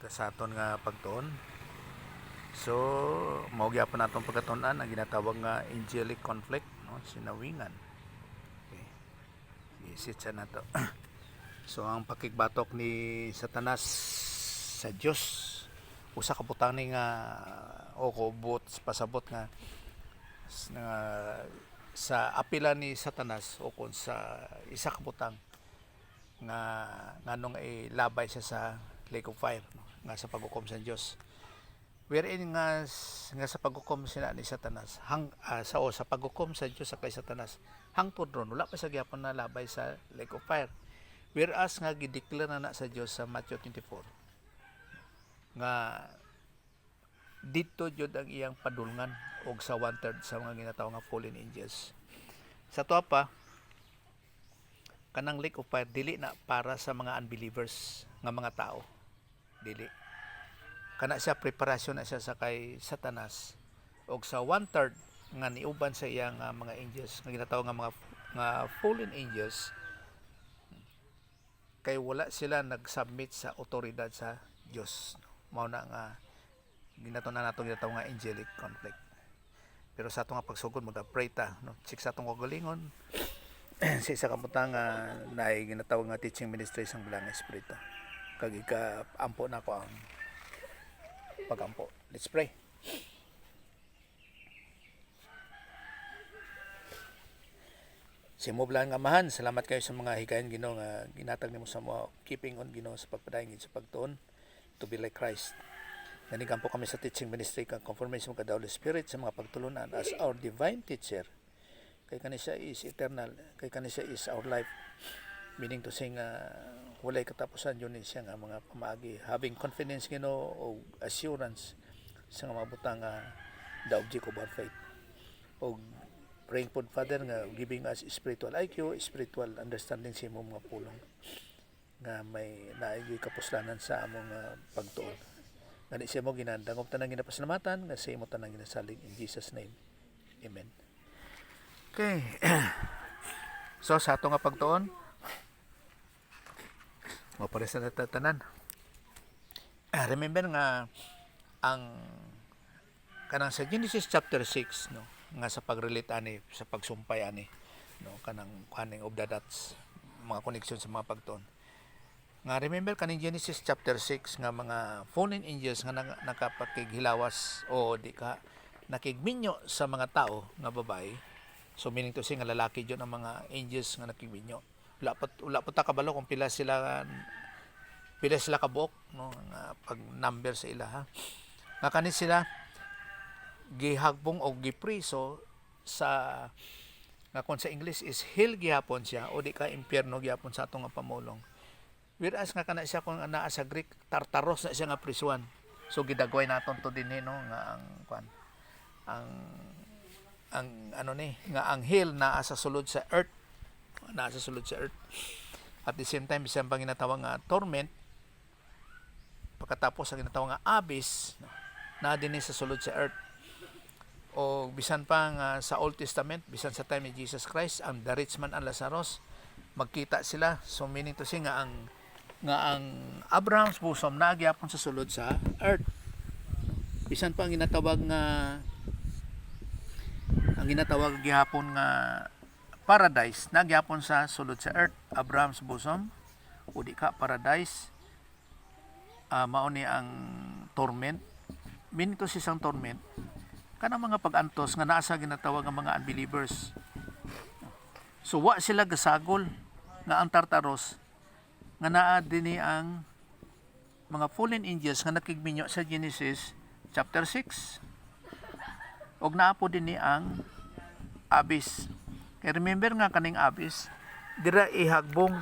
sa aton nga pagtuon. So mao gyapon natong pagkatun-an ang ginatawag nga angelic conflict, no, sinawingan. Okay, isit sa nato. So ang pakigbatok ni Satanas sa Dios, usa ka butang ni nga o kubot pasabot nga sa apila ni Satanas o kun sa isa ka butang nga nganong ilabay siya sa lake of fire, no? Nga sa paghukom sa Dios, wherein nga sa paghukom sila ni Satanas sa paghukom sa Dios sa kay Satanas hangtod ron wala pa sa gyapon na labay sa lake of fire, whereas nga gideklara na sa Dios sa Matthew 24 nga dito jud ang iyang padulngan og sa 1/3 sa mga ginatawag nga fallen angels. Sa tuwa pa, kanang lake of fire dili na para sa mga unbelievers nga mga tao, dili kana siya preparasyon na siya sa kay Satanas og sa 1/3 nga niuban sa iyang mga angels nga ginatawag nga mga fallen angels, kay wala sila nag-submit sa otoridad sa Dios. Mao na nga ginatawag nga angelic conflict. Pero sa atong pagsugod mo pray ta, no, sik sa atong kagalingon sa isa ka butang na ginatawag nga teaching ministry sang bilang espiritu kag ika-ampo na ko ang pagampo. Let's pray. Simublan nga mahan, salamat kayo sa mga higayon Ginoo nga ginatag nimo sa mo keeping on Ginoo sa pagpadayon sa pagtuon to be like Christ. Nanigan po kami sa teaching ministry kang confirmation ka Holy Spirit sa mga pagtulunan as our divine teacher. Kay kani siya is eternal, kay kani siya is our life, meaning to say nga walay katapusan yun siya nga mga pamaagi, having confidence Ginoo o assurance sa mga butang the object of our faith, o praying for Father nga giving us spiritual IQ, spiritual understanding sa imong mga pulong nga may naigi kapuslanan sa among pagtuon. Ngani siya mo ginandangop tanang ginapasalamatan nga sa imo tanang ginasalig in Jesus name. Amen. Okay. So sa ato nga pagtuon, mapare sa natatanan. Remember nga ang kanang sa Genesis chapter 6, no, nga sa pagrelate ani sa pagsumpay ani, no, kanang kaning of the dots, mga koneksyon sa mga pagtuon. Nga remember kaning Genesis chapter 6 nga mga fallen angels nga nakapakighilawas o di ka nakigminyo sa mga tao nga babae. So meaning to say nga lalaki jud ang mga angels nga nakigminyo. Wala pa ta kabalo kung pila sila kabuok, no, nga pag number sa ila ha. Nga kani sila gihagbong o gipriso sa nga kon sa English is hell gihapon siya o di ka impyerno gihapon sa atong nga pamulong. Whereas nga kana siya kung naa sa Greek, Tartaros na siya nga prisuan. So gidagway naton to dinhi, no, nga ang ano ni nga ang hell naa sa sulod sa earth, naa sa sulod sa earth. At the same time bisan pang ginatawag nga torment, pagkatapos ang ginatawag nga abyss, no, naa dinhi sa sulod sa earth. O bisan pa nga sa Old Testament, bisan sa time ni Jesus Christ, ang the rich man and Lazarus magkita sila. So meaning to say nga ang Abraham's bosom nagyapon sa sulod sa earth. Bisan pa ang ginatawag gihapon nga paradise nagyapon sa sulod sa earth. Abraham's bosom o di ka paradise, mao ni ang torment. Meaning to say sang torment kanang mga pag-antos nga naa sa ginatawag nga mga unbelievers. So wa sila gasagol nga ang Tartaros nga naa dinhi ang mga fallen angels nga nakigminyo sa Genesis chapter 6. Og naa po dinhi ang abyss. Kay remember nga kaning abyss, dira ihagbong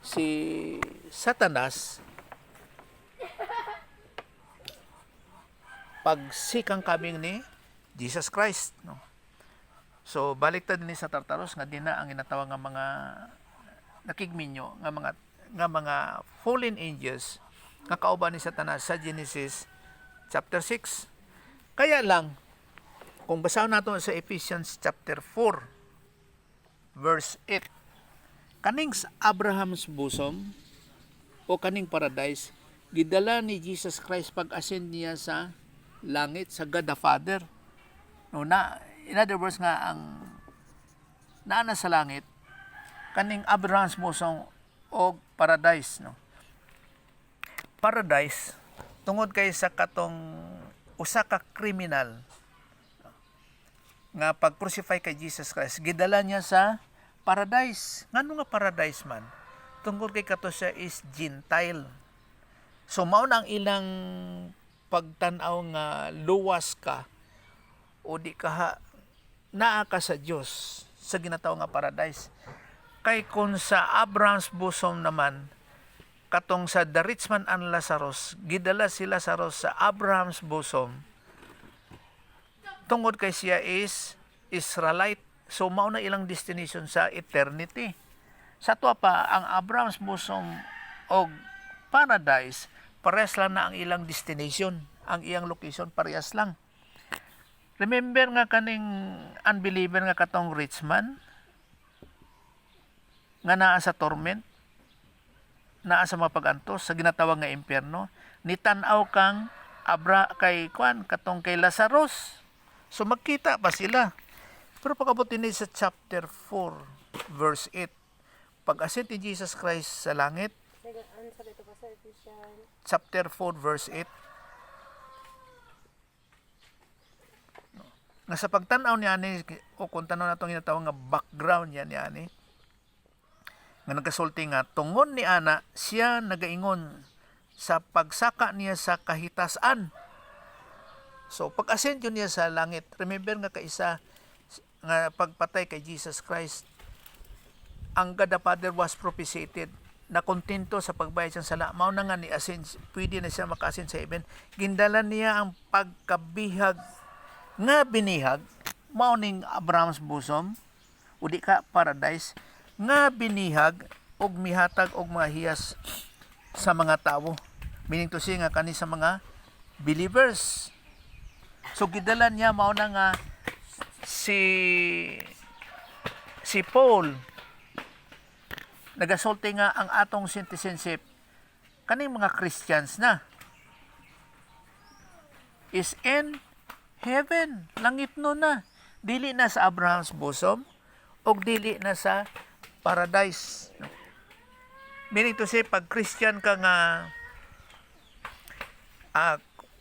si Satanas pagsikang kaming ni Jesus Christ, no. So baliktad ni sa Tartaros nga dina ang ginatawag nga mga nakigminyo nga mga fallen angels nga kauban ni Satanas sa Genesis chapter 6. Kaya lang kung basahon nato sa Ephesians chapter 4 verse 8, kaning Abraham's bosom o kaning paradise gidala ni Jesus Christ pag-ascend niya sa langit, sa God the Father. No, in other words nga, ang naana sa langit, kaning Abraham's bosom o paradise. No? Paradise, tungod kay sa katong usa ka kriminal nga pag-crucify kay Jesus Christ, gidala niya sa paradise. Ngano nga paradise man? Tungkol kay kato siya is Gentile. So mao na ang ilang pagtan-aw nga luwas ka o di ka naa ka sa Dios sa ginatawag nga paradise. Kay kung sa Abraham's bosom naman, katong sa the rich man and Lazarus, gidala si Lazarus sa Abraham's bosom tungod kay siya is Israelite. So mao na ilang destination sa eternity. Sa tuwa pa, ang Abraham's bosom o paradise, parehas lang na ang ilang destination, ang iyang location, parehas lang. Remember nga kaning unbeliever nga katong rich man, nga naa sa torment, naa sa mapag-antos, sa ginatawag nga impyerno, nitan-aw kang kay katong kay Lazarus. So magkita pa sila. Pero pag-abot din sa chapter 4, verse 8, pag-ascend ni Jesus Christ sa langit, chapter 4, verse 8, nga sa pagtanaw niya ni, o kung tanaw na itong ginatawag nga background niya ni nga nagasulti nga, tungod ni ana, siya nagaingon sa pagsaka niya sa kahitasan. So, pag-ascend yun niya sa langit, remember nga kaisa, nga pagpatay kay Jesus Christ, ang God the Father was propitiated, na kontento sa pagbayad siyang sala. Mao na nga ni ascend, pwede na siya maka-ascend sa heaven. Gindala niya ang pagkabihag nga binihag, mao ning Abraham's bosom, o di ka paradise, nga binihag og mihatag og mga hiyas sa mga tawo. Meaning to say nga kani sa mga believers. So gidala niya mao na nga si Paul nagasulti nga ang atong citizenship kaning mga Christians na is in heaven, langit no na. Dili na sa Abraham's bosom og dili na sa paradise. Meaning to say, pag Christian ka nga,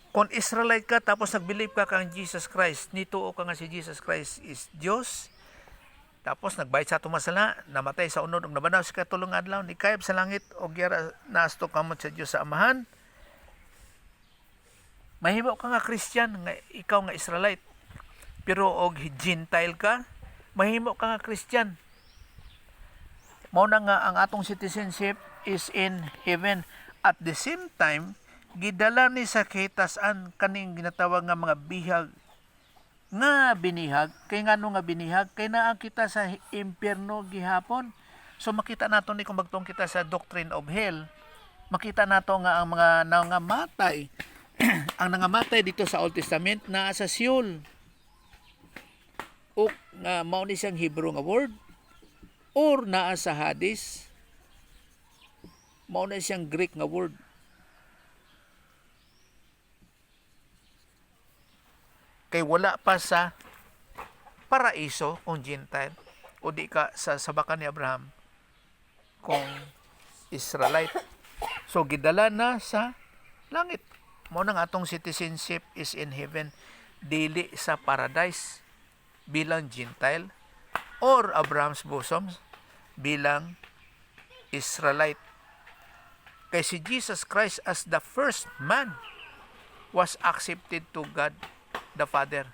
kung Israelite ka, tapos nag-believe ka kang Jesus Christ, nituo ka nga si Jesus Christ is Diyos, tapos nagbayad sa tumasala, namatay sa unod, og nabanaw sa katulong adlaw, ni kayab sa langit, og yara naasto kamot sa Diyos sa Amahan, mahimo ka nga Christian, nga ikaw nga Israelite, pero og Gentile ka, mahimo ka nga Christian. Mao na nga ang atong citizenship is in heaven. At the same time, gidala ni sa kahitasan kaning ginatawag nga mga bihag nga binihag. Kay ngano nga binihag? Kay naa kita sa impyerno gihapon. So makita nato ni kung magtong kita sa doctrine of hell, makita nato nga ang mga nangamatay ang nangamatay dito sa Old Testament naa sa Sheol. O nga mao ni siyang Hebrew nga word, or naa sa Hades, mao na siyang Greek nga word. Kay wala pa sa paraiso kung Gentile, o di ka sa sabakan ni Abraham kung Israelite. So gidala na sa langit. Mao nang atong citizenship is in heaven, dili sa paradise bilang Gentile or Abraham's bosom bilang Israelite. Kay si Jesus Christ as the first man was accepted to God the Father.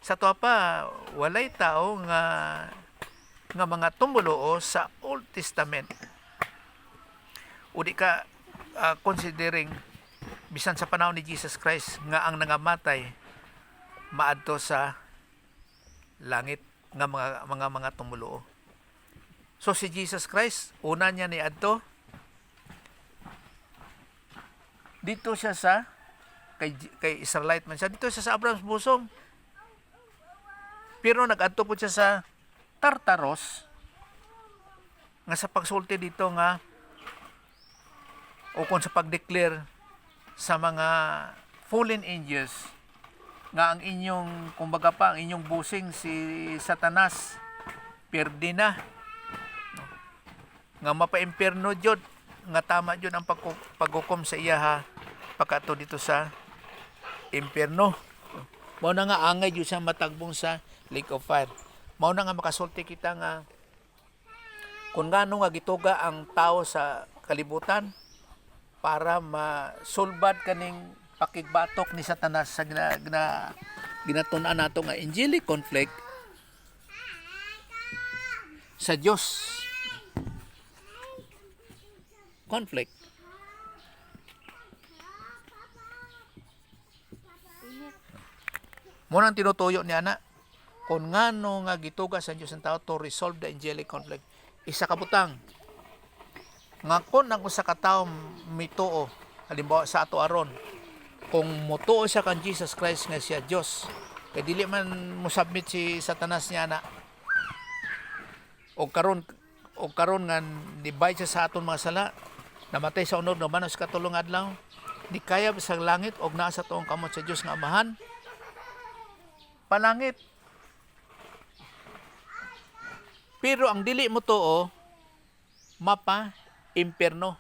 Sa to pa, walay tao nga mga tumuluo sa Old Testament. O di ka considering bisan sa panahon ni Jesus Christ nga ang nangamatay maadto sa langit nga mga tumuluo. So si Jesus Christ, una niya ni adto dito siya sa kay Israelite man siya, dito siya sa Abraham's bosom. Pero nag-adto po siya sa Tartaros nga sa pagsulti dito nga o kung sa pag-declare sa mga fallen angels nga ang inyong kumbaga pa ang inyong busing si Satanas perdi na nga mapa-impierno jud nga tama jud ang paghukom sa iya ha pagkato dito sa impierno. Mao na nga angay jud sa matagbong sa lake of fire. Mao na nga makasulti kita nga kung ngano nga gituga ang tao sa kalibutan para masulbad kaning pakigbatok ni Satanas sa ginatun-an nato nga angelic conflict sa Dios. Conflict. Munang tinutuyo ni ana kung ngano nga gituga sa Dios ang tao to resolve the angelic conflict. Isa ka butang nga kon ang usa ka tawo mituo halimbawa sa ato aron kung mutuo siya kan Jesus Christ nga siya Dios kay dili man mo submit si Satanas niya na o karon nga divide siya sa aton mga sala namatay sa unod naman sa katulong adlaw di kaya sa langit og naa sa tuong kamot sa Dios nga Amahan palangit. Pero ang dili mo tuo mapa impierno.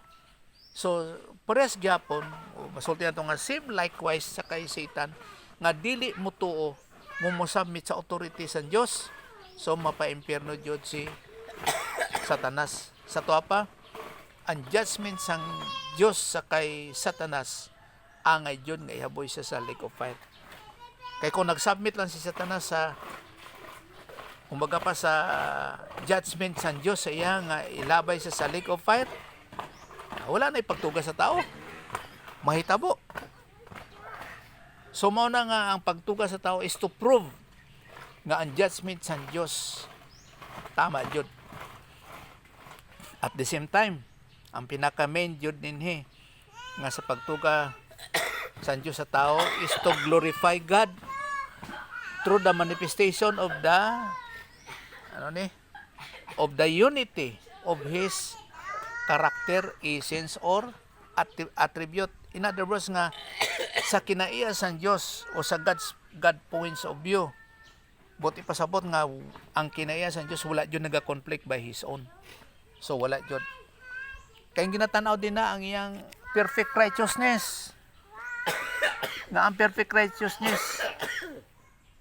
So parehas gyapon masulti nato nga same likewise sa kay Satan nga dili mo tuo mo submit sa authority sa Dios. So mapa impierno jud si Satanas. Sa tuwa pa ang judgment sang Dios sa kay Satanas angay jud nga ihaboy siya sa lake of fire. Kay kung nag-submit lang si Satanas sa kumbaga pa sa judgment sa Diyos sa iya nga ilabay sa lake of fire, wala na ipagtuga sa tao. Mahitabo. So mao na nga ang pagtuga sa tao is to prove nga ang judgment sa Diyos tama jud. At the same time, ang pinaka-main jud ninhi nga sa pagtuga sa Diyos sa tao is to glorify God through the manifestation of the of the unity of His character, essence, or attribute. In other words nga, sa kinaiya sa Diyos o sa God points of view, buti pasabot nga ang kinaiya sa Diyos wala dyan nag-conflict by His own. So wala dyan. Kaya ginatanaw din na ang iyang perfect righteousness. Nga ang perfect righteousness,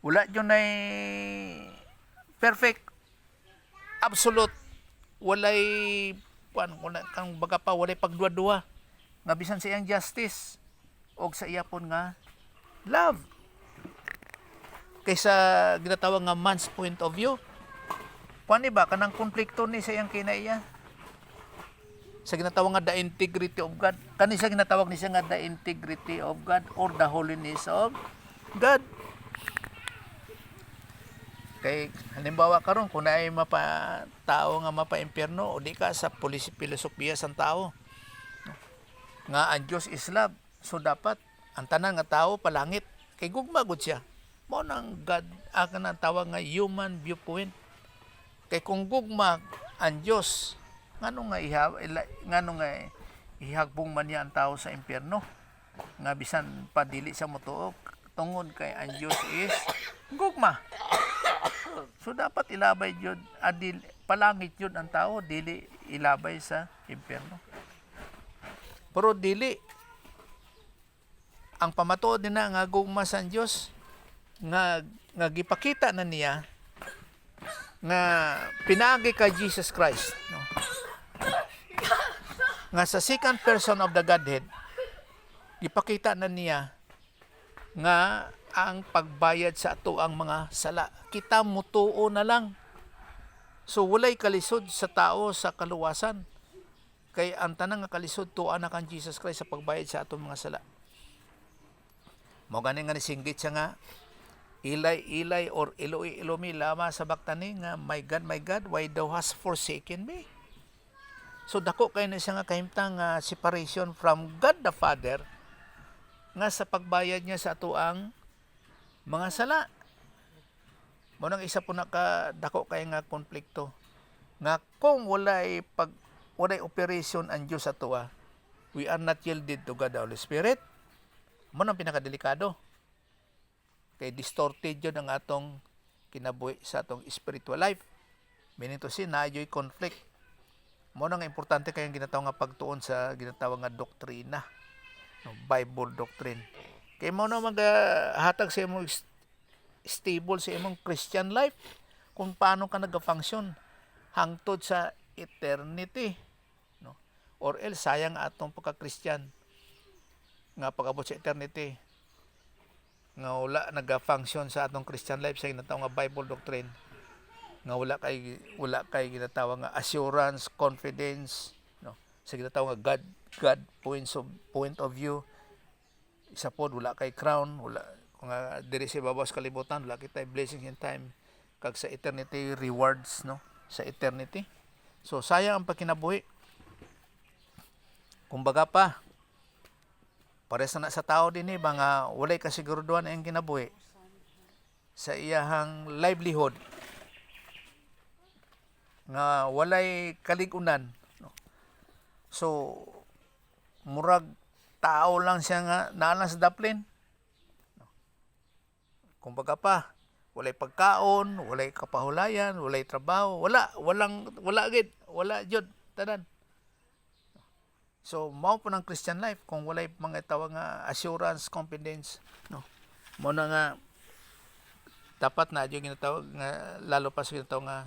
wala dyan ay perfect absolute walay kang baga pa walay pagduwa-duwa nga bisan sa iyang justice o sa iya pon nga love kaysa ginatawag nga man's point of view kuani ba kanang konflikto ni sa iyang kinaiya sa ginatawag nga the integrity of God kani sa ginatawag ni siya nga the integrity of God or the holiness of God. Kay halimbawa karon kung naay tao nga mapa-impierno o di ka sa filosofiya sang tao nga ang Dios is love. So dapat ang tanan nga tao palangit kay gugma gud siya. Mao nang God ang tawag nga human viewpoint. Kay kung gugma ang Dios ngano nga ihagbong man niya ang tao sa impierno nga bisan padili sa motuo tungod kay ang Dios is gugma. So dapat ilabay yun, palangit yun ang tao, dili ilabay sa impyerno. Pero dili, ang pamatuod din na nga gugma sa Diyos, nga gipakita na niya, nga pinagi ka Jesus Christ. No? Nga sa second person of the Godhead, gipakita na niya, nga ang pagbayad sa ato ang mga sala. Kita mutuo na lang. So walay kalisod sa tao sa kaluwasan. Kay ang tanang nga kalisod tuan na kan Jesus Christ sa pagbayad sa ato mga sala. Mao gani nga nisinggit siya nga ilay or ilumi lama sa baktani nga my God, why thou hast forsaken me? So dako kay na siya nga kahimtang separation from God the Father nga sa pagbayad niya sa ato ang mga sala. Mo nang isa po nakadako kay nga konflikto nga kung walay operation ang Dios sa tuwa, we are not yielded to God the Holy Spirit, Mo nang pinakadelikado. Kay distorted yun ang atong kinabuhi sa atong spiritual life. Meaning to say, naayoy conflict. Mo nang importante kayong ginatawag nga pagtuon sa ginatawag nga doktrina, no, Bible doctrine. Kay mo na maghatag sa imong stable sa imong Christian life kung paano ka nag-function hangtod sa eternity, no? Or else sayang atong pagka-Christian nga pag-abot sa eternity nga wala nag-function sa atong Christian life sa ginatawag nga Bible doctrine, nga wala kay ginatawag nga assurance, confidence, no, sa ginatawag nga God point of view. Isa pod wala kay crown, wala nga diri sa ibabaw sa kalibutan, wala kitay blessings in time kag sa eternity rewards, no, sa eternity. So sayang ang pagkinabuhi. Kumbaga pa, pares na sa tao din mga walay kasiguruduhan ang kinabuhi sa iyahang livelihood nga walay kaligunan, no? So murag tao lang siya nga naalang sa daplin, no? Kumbaga pa, walay pagkaon, walay kapahulayan, walay trabaho, wala jud tanan. So, mao po ng Christian life kung walay mga tawag nga assurance, confidence, no. Mo na nga dapat na yung ginatawag nga lalo pa sa ginatawag nga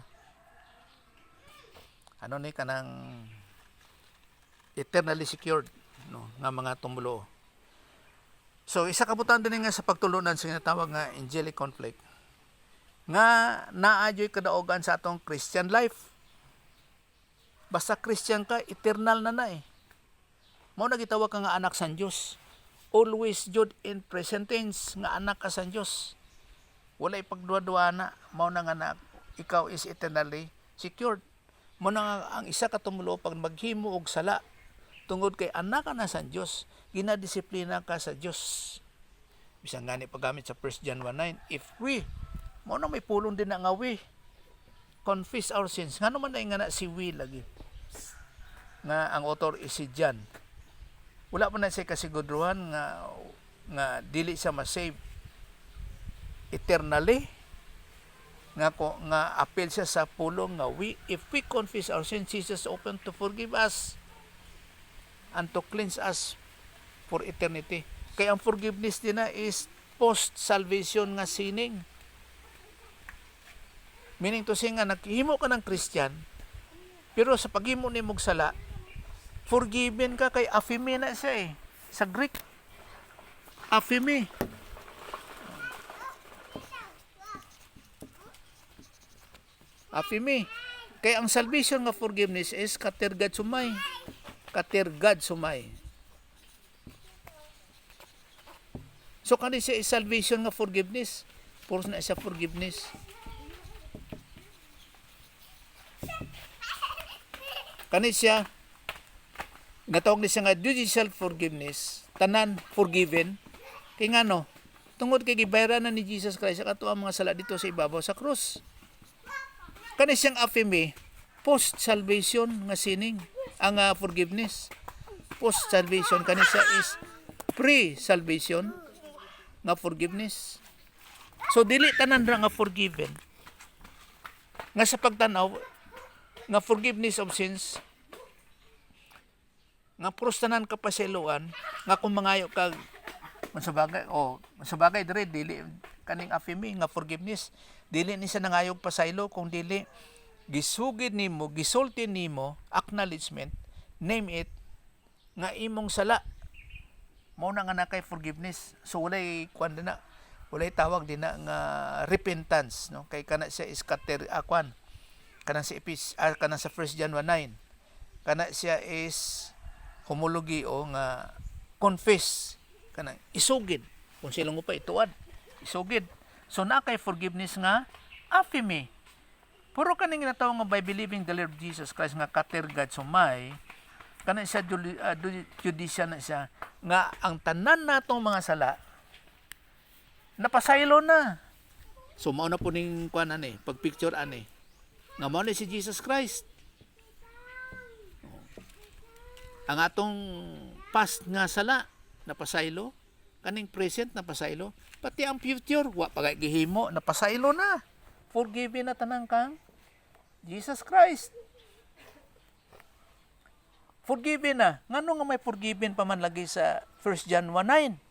ano ni kanang eternally secured, no, nga mga tumulo. So, isa kabutan din nga sa pagtulunan sa ginatawag nga angelic conflict nga naadyoy kadaogan sa atong Christian life. Basta Christian ka, eternal na eh. Mao na gitawag ka nga anak sa Dios. Always jud in present tense nga anak ka sa Dios. Walay pagduwa-duwa na. Mao na nga ikaw is eternally secured. Mao na nga ang isa ka tumulo pag maghimo og sala tungod kay anak ka na sa Dios, ginadisiplina ka sa Dios. Bisan gani paggamit sa 1 John 1:9, if we mao na may pulong din nga we confess our sins. Ngano man nga na si we lagi. Nga ang author is si John. Wala pa na siya kasiguruhan nga dili siya ma-save eternally, nga appeal siya sa pulong nga if we confess our sins, Jesus is open to forgive us and to cleanse us for eternity. Kaya ang forgiveness din na is post-salvation nga sinning. Meaning to say nga naghimo ka ng Christian, pero sa paghimo ni mong sala, forgiven ka kay affirme na siya sa Greek. Affirme. Affirme. Kaya ang salvation nga forgiveness is katergad sumay. Katergad sumay. So kani siya is salvation nga forgiveness. Puro na siya forgiveness. Kani siya natawag ni siya nga judicial forgiveness, tanan forgiven. Kay ngano? Tungod kay gibayaran na ni Jesus Christ sa ato ang mga sala dito sa ibabaw sa krus. Kani siyang affirme post salvation nga sining ang forgiveness. Post salvation kani siya is pre salvation nga forgiveness. So dili tanan ra nga forgiven. Nga sa pagtanaw nga forgiveness of sins nga prostanan ka pasiluan nga kung mangayo ka masabagay dire dili kaning affirming nga forgiveness dili ni siya nangayog pasaylo kung dili gisugid nimo, gisulti nimo, acknowledgement, name it nga imong sala. Mao na nga nakay forgiveness. So walay tawag din na nga repentance, no, kay kana siya is kana sa 1 John 1:9 kana siya is homology o nga confess kana isugid kung sila mo pa ituad isugid. So na kay forgiveness nga affirme. Puro kaning ginatawag nga by believing the Lord Jesus Christ nga katergad sumay kana siya judicial na siya nga ang tanan natong mga sala napasaylo na. So mao na po ning kuan pag picture nga mao ni si Jesus Christ. Ang atong past nga sala napasaylo kaning present na pasaylo, pati ang future wa pa kay gihimo na pasaylo na. Forgiven na tanang kang Jesus Christ. Forgiven na. Ngano nga may forgiven pa man lagi sa 1 John 1:9?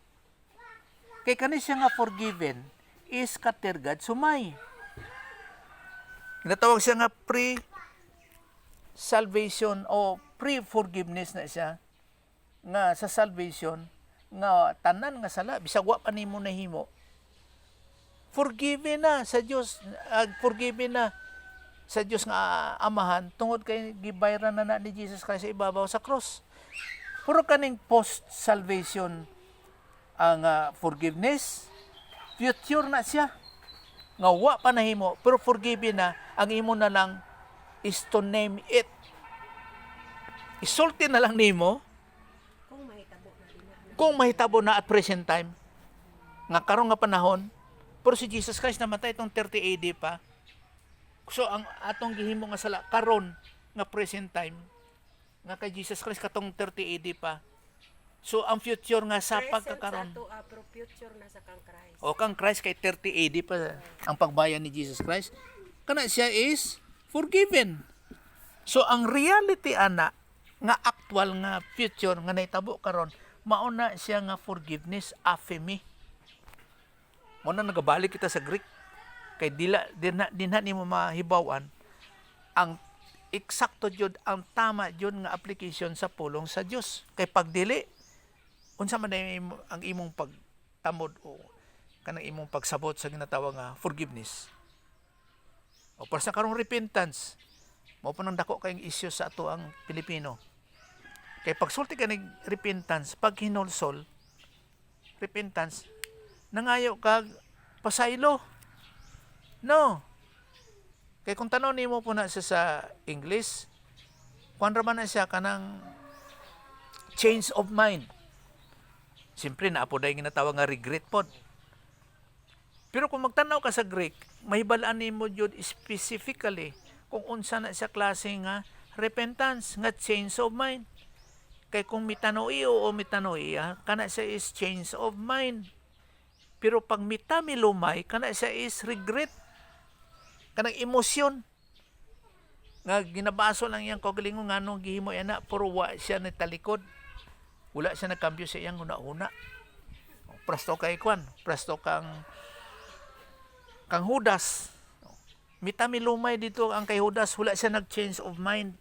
Kay kani siya nga forgiven is katergad sumay. Ginatawag siya nga pre-salvation o pre-forgiveness na siya nga sa salvation nga tanan nga sala bisag wa pa nimo nahimo. Forgiven na sa Dios, forgiven na sa Dios nga Amahan tungod kay gibayran na ni Jesus Christ sa ibabaw sa cross. Puro kaning post-salvation ang forgiveness, future na siya. Nga wa pa nahimo, pero forgiven na, ang imo na lang is to name it. Isulti na lang nimo kung mahitabo na at present time nga karon nga panahon. Pero si Jesus Christ namatay itong 30 AD pa. So ang atong gihimo nga sala karon nga present time nga kay Jesus Christ katong 30 AD pa. So ang future nga sa pagkakaron. Pero future na sa kang Christ. O kang Christ kay 30 AD pa ang pagbayan ni Jesus Christ. Kana siya is forgiven. So ang reality ana nga actual nga future nga nahitabo karon mao na siya nga forgiveness aphiemi. Mo na nagabalik kita sa Greek kay dinha nimo mahibaw-an ang eksakto jud ang tama jud nga application sa pulong sa Dios. Kay pagdili unsa man ang imong pagtamod o kanang imong pagsabot sa ginatawag nga forgiveness. O para sa karong repentance, mao pa nang dako kayong issue sa ato ang Pilipino. Kay pagsulti ka ng repentance, pag hinulsol, repentance, nangayo kag pasaylo. No. Kay kung tanaw nimo po na siya sa English, kuan ra man na siya kanang change of mind. Siyempre na po dahil ginatawag nga regret pod. Pero kung magtanaw ka sa Greek, mahibalaan nimo jud specifically kung unsa na siya klase nga repentance, nga change of mind. Kay kung mitanoio o mitanoia, kana siya is change of mind. Pero pag mitamilumay, kana siya is regret. Kanang emosyon. Nga ginabaso lang yang kagalingon nga nung gihimo yana, pero wa siya natalikod. Wala siya nagkambyo sa iyang una-una. Prasto kay kwan, prasto kang Judas. Mitamilumay dito ang kay Judas, wala siya nag-change of mind.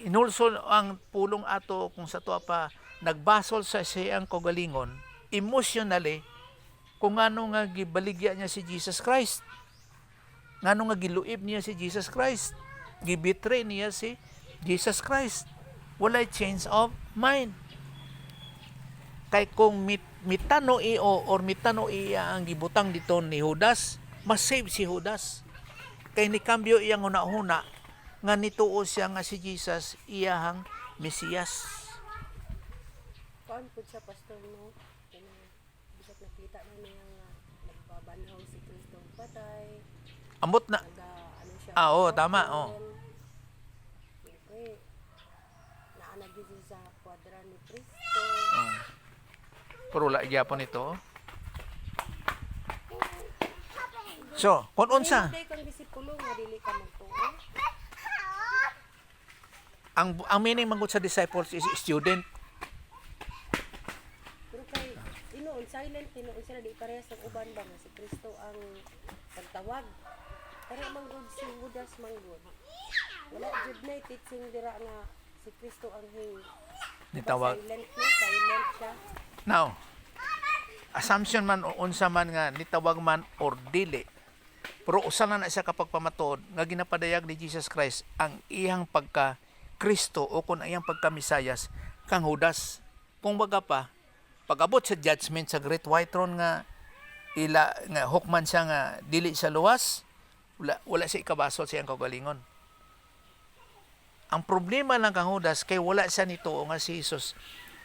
Inulsol ang pulong ato kung sa tuwa pa nagbasol sa siyang kagalingon emotionally kung ano nga gibaligya niya si Jesus Christ, ngano nga giluib niya si Jesus Christ, gibetray niya si Jesus Christ. Walay change of mind. Kay kung mitano or mitano iya ang gibutang dito ni Judas, mas-save si Judas. Kay ni kambyo iyang una-una nga nituo siya nga si Jesus iyahang Mesiyas. Kuan pud siya pastor no. Bisag nakita na niya nga nagbabanhaw si Kristo patay. Amot na. Ano siya? Oo, tama. Oh. Okay. Naanag din sa kwadra ni Kristo. Pero wala gyapon ito. So, kung unsa Hindi kang disipulo nga dili ka magtuo. ang meaning manggut sa disciples is student. Pero kay tinuon silent tinuon sila di parehas ng uban ba nga si Kristo ang pagtawag. Pero manggod si Judas manggod. Wala jud na teaching dira nga si Kristo ang Nitawag. Silent siya. Now, assumption man o unsa man nga nitawag man or dili. Pero usa na siya kapag pamatuod nga ginapadayag ni Jesus Christ ang iyang pagka Kristo o kung iyang pagka-Misayas kang Judas. Kung baga pa, pag-abot sa judgment sa Great White Throne nga hukman siya nga dili sa luwas, wala siya ikabasol sa iyang kagalingon. Ang problema lang kang Judas kay wala siya nito nga si Jesus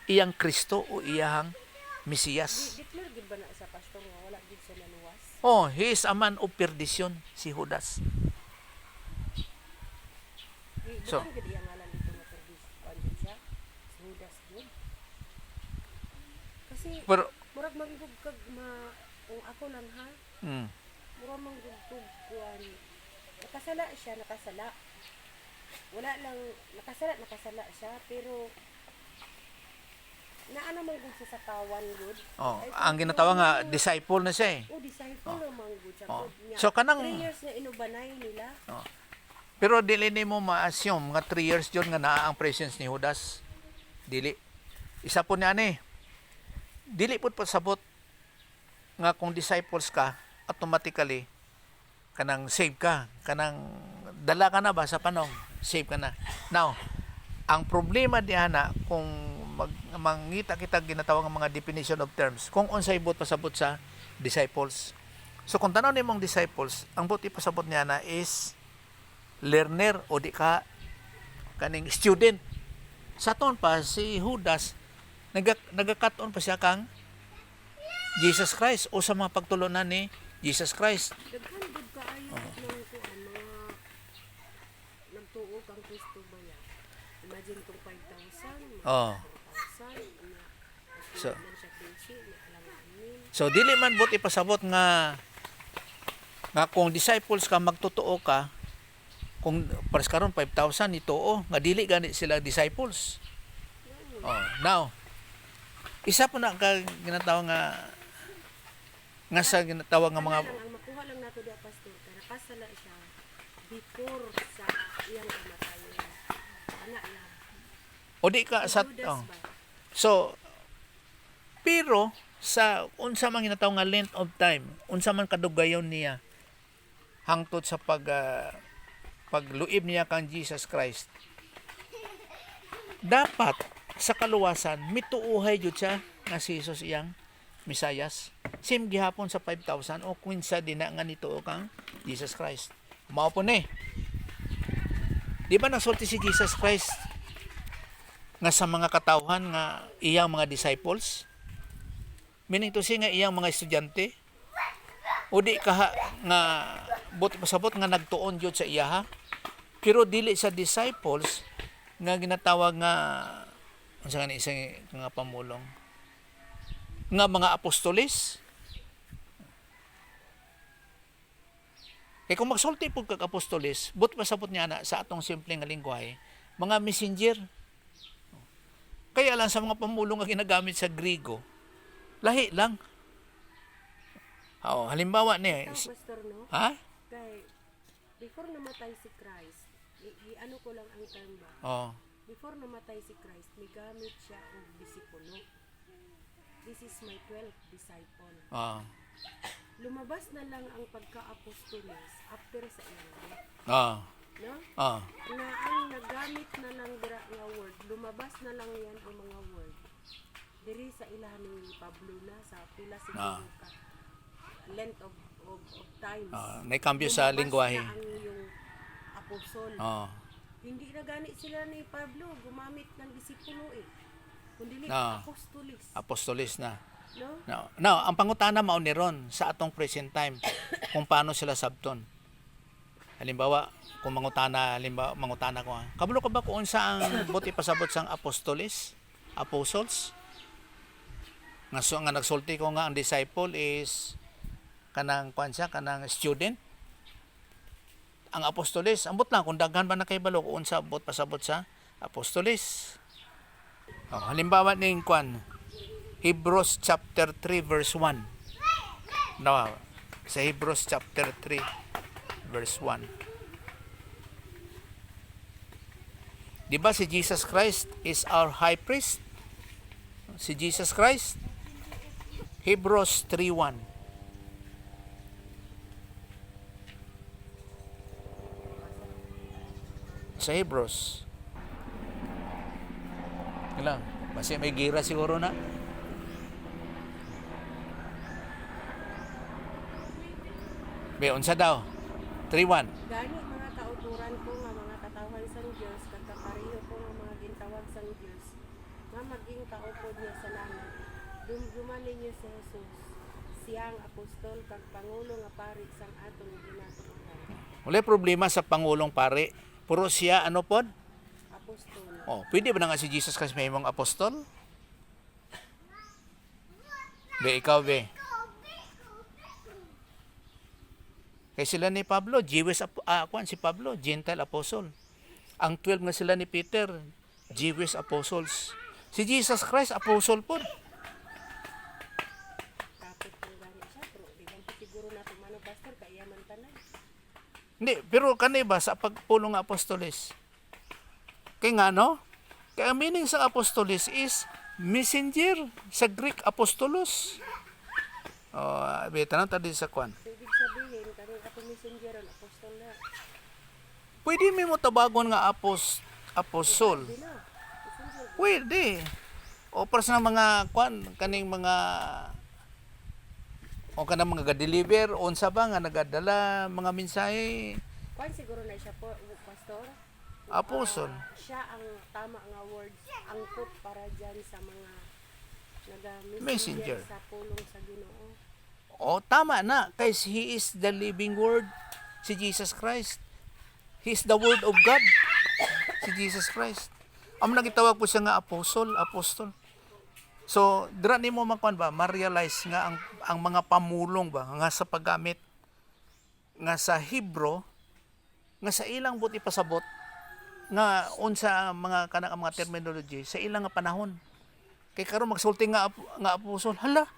iyang Kristo o iyang Mesiyas. Declare gid ba na sa pastor nga wala gid siya naluwas? Oh, he is a man of perdition, si Judas. So, gid iya ngalan dito nga perdis siya. Si Judas gid. Kasi Pero murag manggug kag kung ako lang ha, mm, murag manggug kuan. Nakasala siya, nakasala. Wala lang nakasala siya pero naano man gud siya sa tawan gud. oh, Ay, ang kung ginatawa nga yung- disciple na siya eh. disciple naman gud siya. Oh. Gud niya. So, kanang- 3 years na inubanay nila. Pero dili nimo ma-assume nga 3 years jud nga naa ang presence ni Judas. Dili. Isa po niya ni. Dili pud pasabot nga kung disciples ka, automatically kanang save ka, kanang dala ka na ba sa panong, save ka na. Now, ang problema diyan na kung mangita kita ginatawag nga mga definition of terms, kung unsay bot pasabot sa disciples. So kung tanaw nimong disciples, ang bot ipasabot niya na is learner o di ka kaning student. Sa ton pa si Judas nagakat-on pa siya kang Jesus Christ o sa mga pagtulunan ni Jesus Christ. Daghan gud kaayo ng kuan mga nagtuo kang Kristo ba ya. Imagine kung 5,000, Oh. 1,000 na So- man siya kinsi na alam amin. So dili man bot ipasabot nga kung disciples ka magtotoo ka, kung pares karon 5,000 ituo nga dili gani sila disciples. Oh, now isa po na ka ginatawag nga sa ginatawag nga mga Ang makuha lang nato diya pastor kay nakasala siya before sa iyang kamatayon. Ana lang. o di ka sa Judas oh. ba? So pero sa unsa man ginatawag nga length of time, unsa man kadugayon niya hangtod sa pagluib niya kang Jesus Christ, dapat sa kaluwasan mituuhay jud siya nga si Jesus iyang Misayas. Same gihapon sa 5,000 o kung sa dina nga nituo kang Jesus Christ. Mao po ni. Di ba nasulti si Jesus Christ nga sa mga katawhan nga iyang mga disciples? Meaning to say nga iyang mga estudyante? O di ka nga buti pasabot nga nagtuon jud sa iya ha? Pero dili sa disciples nga ginatawag nga unsa nga ni isang nga pamulong nga mga apostoles. Kung magsulti po kag apostoles, but pasabot niya na sa atong simple nga lingwahe, mga messenger. Kaya lang sa mga pamulong nga ginagamit sa Griego, lahi lang. Halimbawa ni, Ikaw, pastor, no? ha? Kay before namatay si Christ, ano ko lang ang term ba? Oh. Before namatay si Christ, may gamit siya og disipulo. This is my 12th disciple. Oh. Lumabas na lang ang pagka-apostoles after sa iyang death, Oh. no? Oh. Na ang nagamit na lang dira nga word, lumabas na lang yan ang mga word. Diri sa ilahan ni Pablo na sa pila siguro ka length of times. Naikambyo sa Lumabas lingwahe. na ang iyong apostol. Oh. Hindi na gani sila ni Pablo gumamit ng disipulo eh. Kundi Ah. apostolis. Apostoles na. No? Now, ang pangutana mao ni ron sa atong present time kung paano sila sabton. Halimbawa, kung mangutana ko, kabalo ka ba kung unsa ang buti pasabot sang apostoles, apostles? Nga nagsulti ko nga ang disciple is kanang kanang student. Ang apostoles, ambot lang kung daghan ba na kay balo kung unsa bot pasabot sa apostoles. Halimbawa ning Hebrews chapter 3 verse 1. No, sa Hebrews chapter 3 verse 1. Di ba si Jesus Christ is our high priest? Si Jesus Christ. Hebrews 3:1. Sa Hebrews. Ilang? Kasi may gira siguro na. Unsa daw? 3:1. Gani mga kauturan ko nga mga katawhan sang Dios kagkapareho ko nga mga gintawag sang Dios nga maging kaupod niya sa langit. Dumduman ninyo si Jesus, siyang apostol kag pangulo nga pari sang atong ginatuohan. Wala problema sa pangulong pare. Puro siya ano pod? Apostol. Pwede ba na nga si Jesus Christ may mong apostol? Be, ikaw, be. Kay sila ni Pablo, Jewish, si Pablo, Gentile apostle. Ang 12 nga sila ni Peter, Jewish apostles. Si Jesus Christ, apostle po. Kapit kung gani siya, pero di ba siguro natin manong pastor, kaya man tanan. Hindi, pero kanay ba sa pagpulong nga apostoles? Kaya nga, no? Kaya ang meaning sa apostoles is messenger sa Greek apostolos. Tanong tadi sa kwan. So, ibig sabihin, kaning ako messenger, ang apostol na. Pwede mo tabagon nga apostol. Di na. Messenger. Pwede. O para sa mga kwan, kaning mga o kanang mga ga-deliver, unsa ba nga nagadala mga mensahe, Kwan siguro na siya po, pastor. apostle. Siya ang tama nga words, angkop para dyan sa mga Messenger. messenger sa pulong sa Ginoo. O tama na, kay he is the living word, si Jesus Christ. He is the word of God, si Jesus Christ. Ang nagitawag po siya nga apostol. So, dira nimo makuan ba, ma-realize nga ang mga pamulong ba nga sa paggamit nga sa Hebrew nga sa ilang buti pasabot nga unsa mga kanang mga terminology sa ilang nga panahon. Kay karon magsulti nga apostol, hala.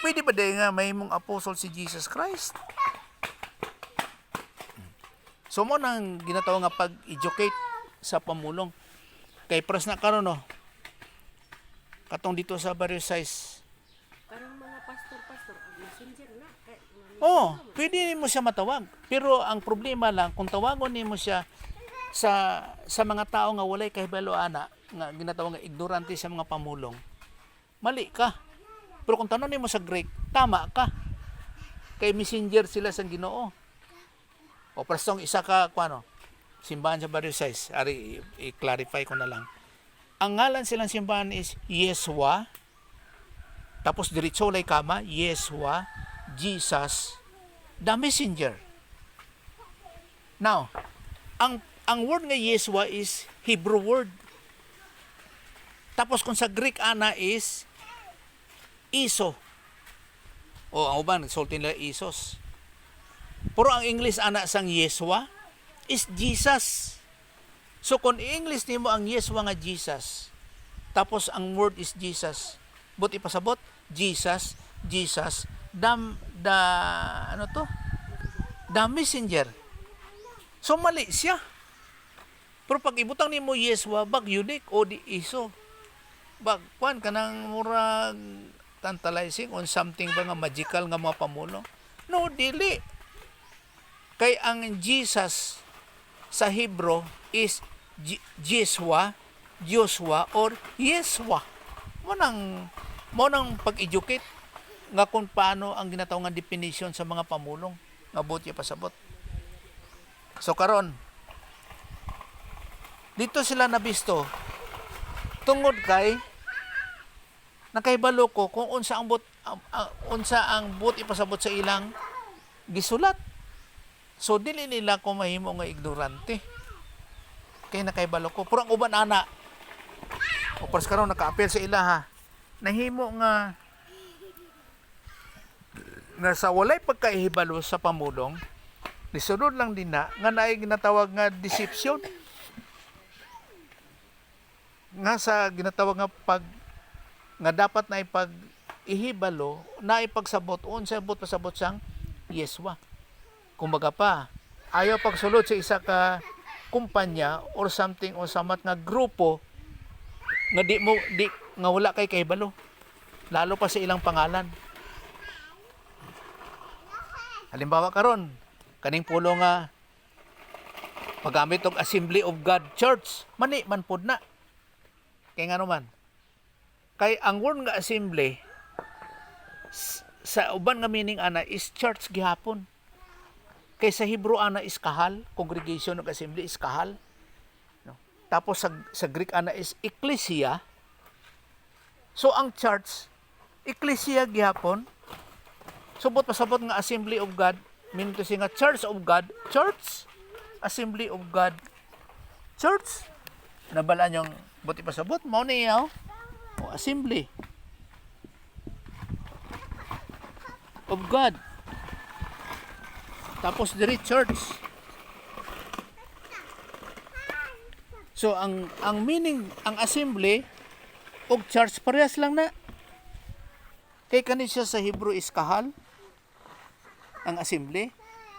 Pwede ba day nga may mong apostol si Jesus Christ? So mo nang ginatawa nga pag-educate sa pamulong. Kay pras na karon no. Katong dito sa Barrio Size. Karong mga pastor, messenger na. Pwede mo siya matawag. Pero ang problema lang, kung tawagon nimo siya sa mga tao nga walay kahibalo ana, nga ginatawag nga ignorante sa mga pamulong, mali ka. Pero kung tanong nimo sa Greek, tama ka. Kay messenger sila sa Ginoo. O prastong isa ka, simbahan sa Barrio Size. Ari, i-clarify ko na lang. Ang ngalan silang simbahan is Yeshua. Tapos diretso lay kama, Yeshua, Jesus, the messenger. Now, ang word nga Yeshua is Hebrew word. Tapos kung sa Greek ana is Iso. O ang uban, nagsulti nila Isos. Pero ang English ana sang Yeshua is Jesus. So kung i-English nimo ang Yeshua nga Jesus, tapos ang word is Jesus, but ipasabot Jesus, the messenger. So mali siya. Pero pag ibutang nimo Yeshua, bag unique o di iso. Bag kwan kanang murag tantalizing on something ba nga magical nga mga pamulo. No, dili. Kay ang Jesus sa Hebrew is Joshua, or Yeshua. Mo nang pag-educate nga kung paano ang ginatawag nga definition sa mga pamulong nga buti pasabot. So karon dito sila nabisto tungod kay nakahibalo ko kung unsa ang buti pasabot sa ilang gisulat. So dili nila ko mahimo nga ignorante. Kay nakaibalo ko. Pero ang uban ana, o pas karon naka-appeal sa ilaha, nahimo nga sa walay pagkaihibalo sa pamulong, nisunod lang din na nga naay ginatawag nga deception. Nga sa ginatawag nga nga dapat na ipag ihibalo na ipagsabot unsa bot pasabot sang Yeshua. Kumbaga pa, ayaw pagsulod sa isa ka kumpanya or something o samat nga grupo nga nga wala kay kahibalo. Lalo pa sa ilang pangalan. Halimbawa karon, kaning pulo nga paggamit og Assembly of God Church, mani man pud na. Kay ngano man? Kay ang word nga assembly sa uban nga meaning ana is church gihapon. Kay sa Hebrew ana is kahal, congregation of assembly is kahal. No? Tapos sa Greek ana is ecclesia. So ang church, ecclesia gihapon. Subot pasabot nga Assembly of God, meaning to say nga Church of God, church, Assembly of God, church. Nabalaan yung buti pasabot, mao niya o assembly. of God. Tapos diri church. So ang meaning, ang assembly og church parehas lang na. Kay kani siya sa Hebrew is kahal, ang assembly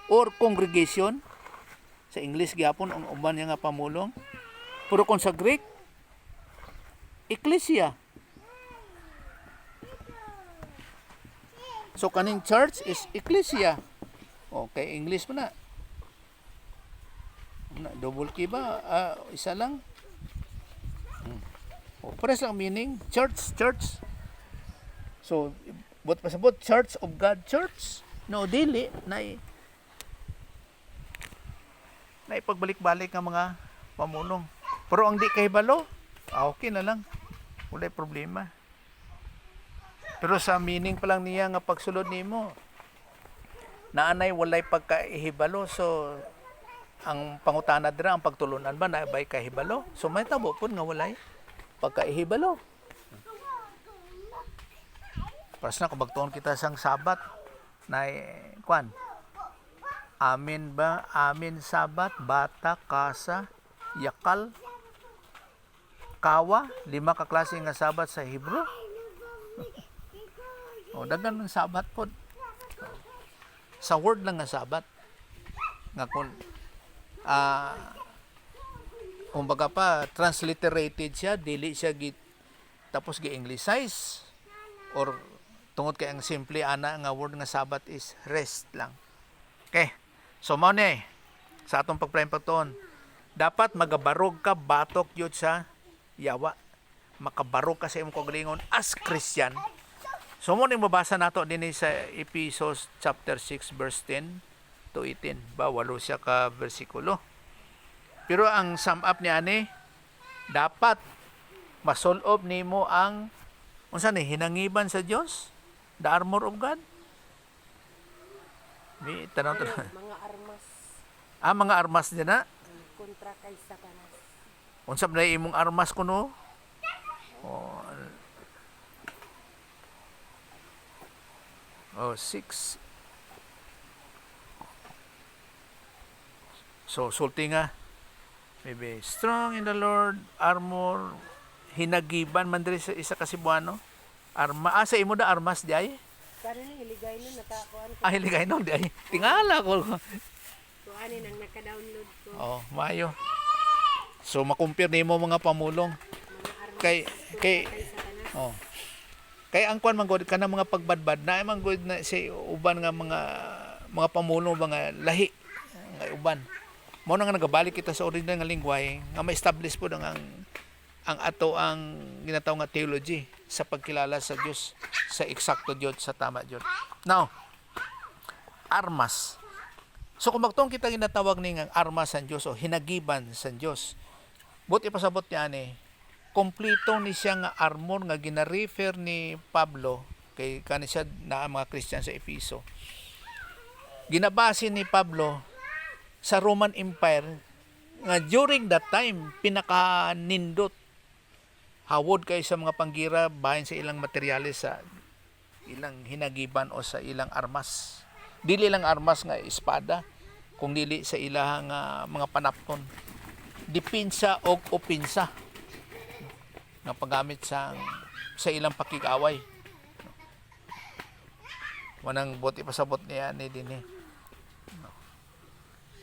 or congregation. Sa English gyapon ang uban niya nga pamulong. Pero kung sa Greek, ecclesia. So kaning church is ecclesia. Okay, English mo na. Double key ba? Isa lang. Pares lang meaning. Church. So, but pasabot, Church of God Church. No, dili. Na ipagbalik-balik ang mga pamulong. Pero ang di kahibalo, okay na lang. Wala problema. Pero sa meaning pa lang niya nga pagsulod nimo, naanay walay pagkaihibalo. So, ang pangutana dira, ang pagtulunan ba na bay kahibalo? So, may tabo po nga walay pagkaihibalo. Paras na kabagtuon kita sang Sabat na kwan. Amin ba? Amin Sabat, bata, kasa, yakal, kawa, 5 ka klase nga Sabat sa Hebrew. O daghan ng Sabat po. Sa word lang nga Sabat. Nga kumbaga pa transliterated siya, dili siya tapos gi-Englicize or tungod kay ang simple ana nga word nga Sabat is rest lang. Okay. So mao ni sa atong pagplain pagtuon, dapat magabarog ka batok yun sa yawa. Makabarog ka sa imong kagalingon as Christian. So mo ni mabasa nato dinhi sa Ephesians chapter 6 verse 10 to 18. Ba walo siya ka bersikulo. Pero ang sum up ni ani, dapat masulob nimo ang unsa ni hinangiban sa Dios, the armor of God. May tanong. Mga armas Mga armas din na. kontra kay Satanas. Unsab na imong armas kuno? Oh, 6. So, sulti nga. Maybe strong in the Lord, armor, hinagiban man diri sa isa ka Cebuano. Sa imo da armas di ay? Karon ni hiligay nun nakakuan ko. Hiligay no di ay. Tingala ko. Kuan ni nang naka-download ko. Oh, mayo. So makumpir nimo mga pamulong. Kay Satanas. oh. Kay ang kwan man gud kana mga pagbadbad na man gud na si uban nga mga pamulong mga lahi nga uban. Mao na nga nagabalik kita sa original nga lingwahe nga ma-establish po ang ato ang ginatawag nga theology sa pagkilala sa Dios, sa eksakto Dios, sa tama Dios. Now, armas. So kung magtong kita ginatawag ni nga armas sa Dios o hinagiban sa Dios, buti pasabot niya ni kompleto ni siya nga armor nga gina-refer ni Pablo kay kani siya na mga Christian sa Efeso. Ginabase ni Pablo sa Roman Empire nga during that time pinakanindot hawod kay sa mga panggira bahin sa ilang materyales sa ilang hinagiban o sa ilang armas. Dili lang armas nga espada, kung dili sa ilang mga panapton. Dipinsa o opinsa nga paggamit sa ilang pakig-away. Wanang buti pasabot niya ni dinhi.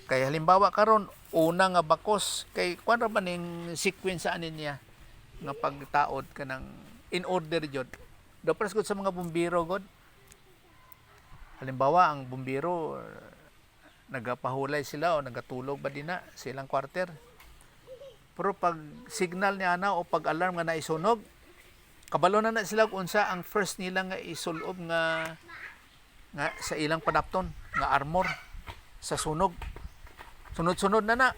Kay halimbawa karon una nga bakos kay kuan ra man ning sequence ani niya nga pagtaod kanang in order jud. Dapat gud sa mga bumbiro god. Halimbawa ang bumbiro nagapahulay sila o nagatulog ba dina sa ilang kwarter. Pero pag signal niya na o pag alarm nga naisunog, kabalo na sila kung unsa ang first nila nga isulob nga sa ilang panapton nga armor sa sunog. Sunod-sunod na.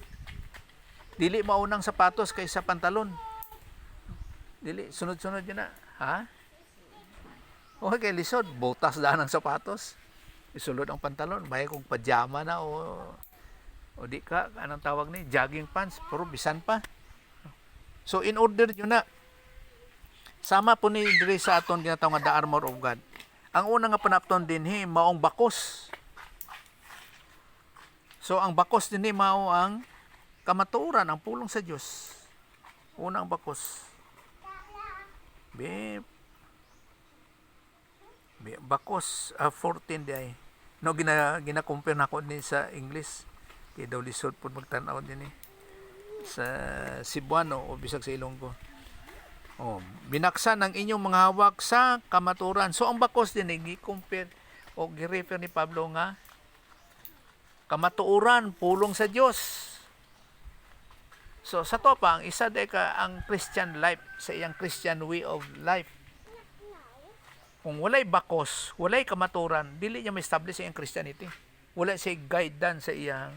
Dili maunang sapatos kaysa pantalon. Dili, sunod-sunod yun na. Ha? Okay, lisod. Butas daan ang sapatos. Isulod ang pantalon. Bahay kung pajama na o di ka, anong tawag ni? Jogging pants. Pero bisan pa. So, in order yun na. Sama po ni Dre sa aton ginatawag nga the armor of God. Ang una nga panapton dinhi maong bakos. So ang bakos dinhi mao ang kamatuoran, ang pulong sa Dios. Unang bakos. Bakos 14 di ay. No gina-compare nako din sa English. Kay daw lisod pud magtan-aw din sa Cebuano o bisag sa Ilonggo. Binaksan ang inyong mga hawak sa kamaturan. So ang bakos din gi-compare o gi-refer ni Pablo nga kamatuoran, pulong sa Dios. So sa to pa ang isa day ka ang Christian life sa iyang Christian way of life. Kung walay bakos, walay kamaturan, dili niya ma-establish sa iyang Christianity. Wala siya guidance sa iyang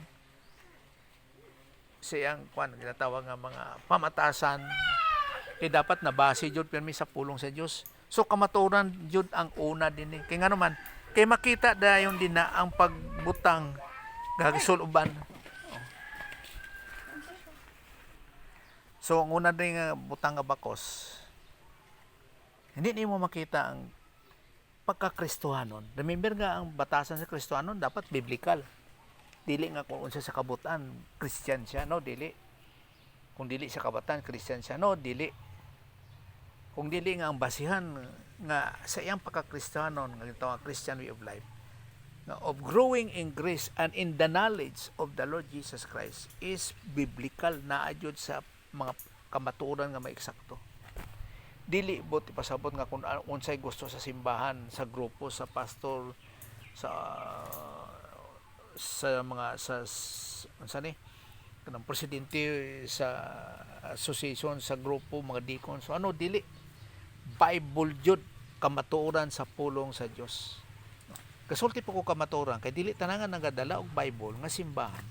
kuan ginatawag nga mga pamatasan. Kaya dapat nabase jud pirmi sa pulong sa Dios. So kamaturan jud ang una din kay ngano man kay makita dayon din na ang pagbutang gagisuluban. So ang una din nga butang nga bakos. Hindi nimo makita ang pagka-Kristohanon. Remember nga ang batasan sa Kristohanon dapat biblical. Dili nga kung unsa sa kabutan Christian siya, no, dili. Kung dili sa kabatan Christian siya, no, dili. Kung dili nga ang basihan nga sa iyang pagka-Kristohanon nga gitawag Christian way of life, of growing in grace and in the knowledge of the Lord Jesus Christ is biblical na adyod sa mga kamatuoran nga maeksakto. Dili bot ipasabot nga kung unsay gusto sa simbahan, sa grupo, sa pastor, sa unsa ni kanang presidente sa association, sa grupo, mga deacon. So ano dili Bible jud kamatuoran sa pulong sa Dios. Kasulti po ko kamatuoran kay dili tanangan nagadala og Bible nga simbahan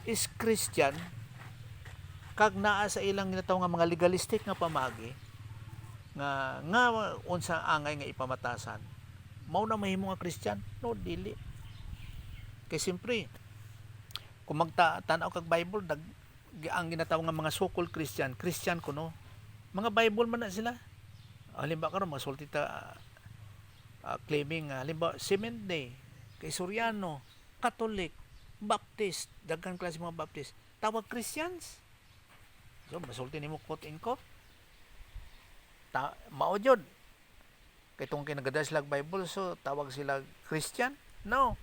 is Christian kag naa sa ilang ginataw nga mga legalistic nga pamagi nga unsa angay nga ipamatasan mao na mahimo nga Christian, no, dili. Kay simpre kung magtanaw kag Bible ang ginatawag nga mga so-called Christian kuno mga Bible man na sila. Halimbawa karon masulti ta claiming halimbawa Seventh Day, kay Soriano, Catholic, Baptist, daghang klase mga Baptist tawag Christians. So masulti nimo quote in quote mao jud kay tungod kay nagadala sila Bible so tawag sila Christian, no.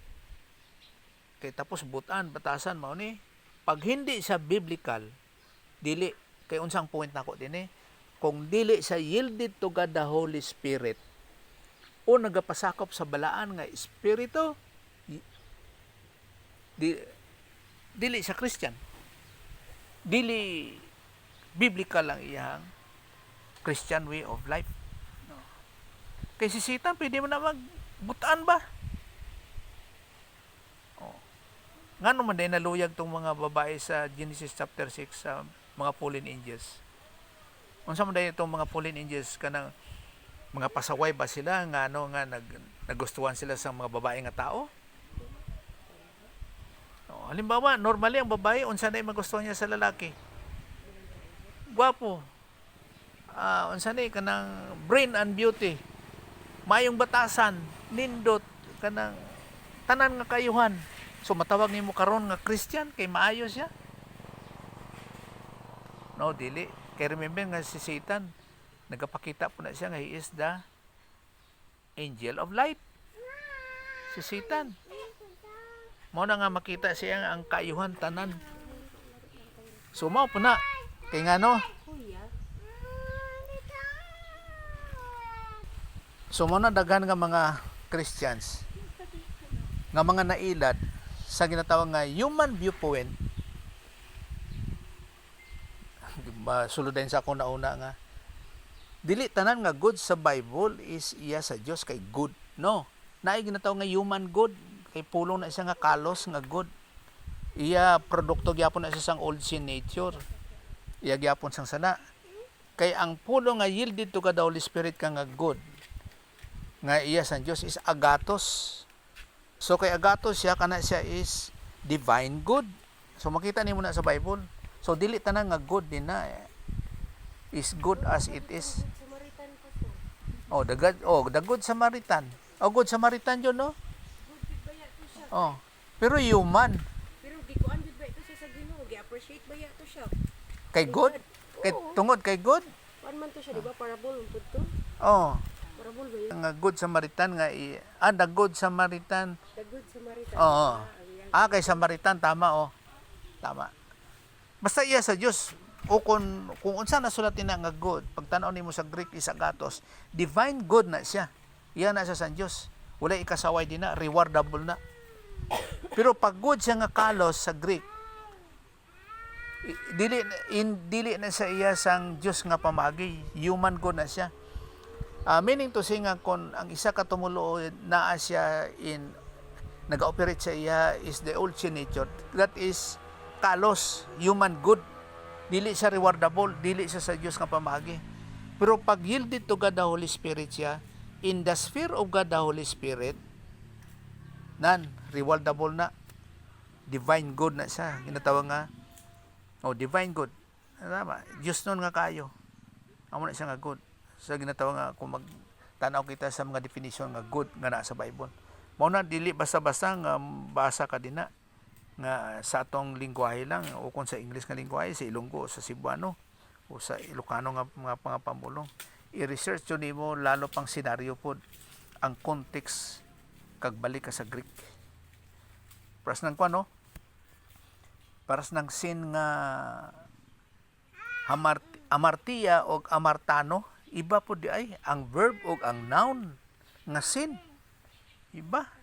Kay tapos butan batasan mao ni pag hindi sa biblical dili kay unsang point nako dinhi kung dili sa yielded to God the Holy Spirit o nagapasakop sa balaan nga espiritu dili sa Christian, dili biblical lang iyang Christian way of life, no. Kay si Satan pwede mo na magbutaan ba? Ngano man day naluyag tong mga babae sa Genesis chapter 6 sa mga fallen angels. Unsa man day itong mga fallen angels kanang mga pasaway ba sila nga nagustuhan sila sa mga babae nga tao? Halimbawa, normally ang babae unsa day magustuhan niya sa lalaki? Gwapo. Unsa day kanang brain and beauty. Mayong batasan, nindot kanang tanan nga kayuhan. So matawag nimo karon nga Christian kay maayo siya? No, dili. Kay remember nga si Satan nagapakita po na siya nga he is the angel of light. Si Satan. Mao na nga makita siya ang kaayuhan tanan. So mao po na kay ngano? So mao na daghan nga mga Christians nga mga nailad sa ginatawag nga human viewpoint. Suludayin sa ako nauna nga dili tanan nga good sa Bible is iya sa Dios kay good, no. Naay ginatawag nga human good kay pulong na siya nga kalos nga good. Iya produkto gyapon na siya sang old sin nature. Iya gyapon sang sana. Kay ang pulong nga yielded to God the Holy Spirit ka nga good nga iya sa Dios is agathos. So kay agathos siya kana siya is divine good. So makita nimo na sa Bible. So dili tanan nga good din na is good as it is. Oh, the good Samaritan. Oh, good Samaritan yun, no? Good gid ba to siya? Oh. Pero human. Pero gikuan gid ba ito siya sa Ginoo? Gi-appreciate ba to siya? Kay good? Kay, tungod kay good? Kuan man to siya, di ba? Parable pud to. Oh. Parable ba yun? Nga good Samaritan nga the good Samaritan. The Good Samaritan. Oo. Ang Kay Samaritan tama oh. Tama. Basta iya sa Dios o kung unsa nasulatin na nga good, pagtan-aw nimo sa Greek is agathos, divine good na siya. Iya na siya sa Dios. Wala ikasaway din na, rewardable na. Pero pag good siya nga kalos sa Greek, dili na sa iya sang Dios nga pamagi, human good na siya. Meaning to say nga kung ang isa ka tumulo naa siya in nag-operate sa iya is the old sin nature, that is kalos, human good. Dili siya rewardable, dili siya sa Dios nga pamagi. Pero pag yielded to God the Holy Spirit siya, in the sphere of God the Holy Spirit, rewardable na, divine good na siya. Ginatawag nga divine good. Tama, Diyos nun nga kayo. Amo na siya nga good. So ginatawag nga kung magtanaw kita sa mga definition nga good nga naa sa Bible. Mao na dili basta-basta nga basa ka din na nga sa atong lingwahe lang o kung sa English nga lingwahe, sa Ilonggo, sa Cebuano o sa Ilocano nga mga pangapamulong. I-research yun nimo lalo pang senaryo pod ang context kag balik ka sa Greek. Paras nang kuano? Paras nang sin nga amartia o amartano, iba po di ay ang verb o ang noun nga sin. Iba.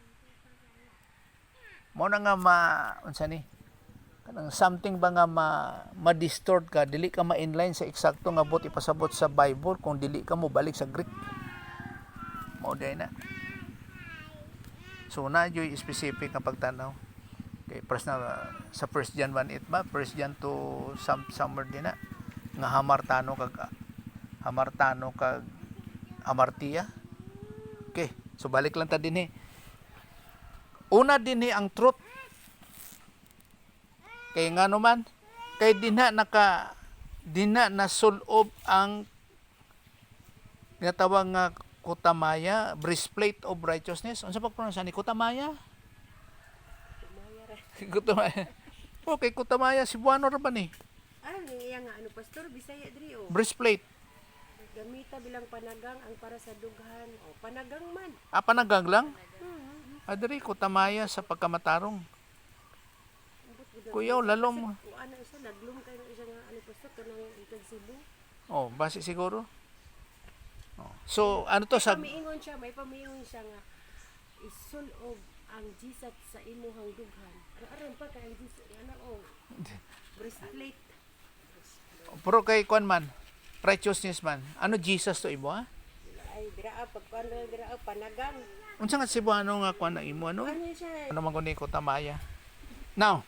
Mo na nga unsa ni? Kanang something ba nga ma-distort ka, dili ka ma-inline sa eksakto nga bot ipasabot sa Bible kung dili ka mo balik sa Greek. Mo day na. So na joy specific nga pagtanaw. Okay, first na sa 1 John 1:8 ba? 1 John to somewhere din na nga hamartano kag amartia. Okay, so balik lang ta dinhi. Una dinhi ang truth. Kay nga naman, kay dinha nasulob ang ginatawag nga kutamaya, breastplate of righteousness. Unsa pa pronounce ni kutamaya? Kutamaya. Okay, kutamaya Cebuano ra ba ni? Iya nga ano pastor Bisaya diri o. Breastplate. Gamita bilang panagang ang para sa dughan o panagang man. Panagang lang? Adri kutamaya sa pagkamatarong. Kuyaw lalom. Ano isa naglum kay isa nga ano pastor kanang ikag Cebu. Oh, base siguro. Oh. So, ano to sa May pamiingon siya nga isulob ang Jesus sa imuhang dughan. Aron pa kay ang Jesus breastplate. pero kay kuan man, righteousness man. Ano Jesus to imo ha? Ay dira panagang. Unsa nga Cebuano nga kuan na imo ano? Ano siya? Ano man ko tamaya. Now,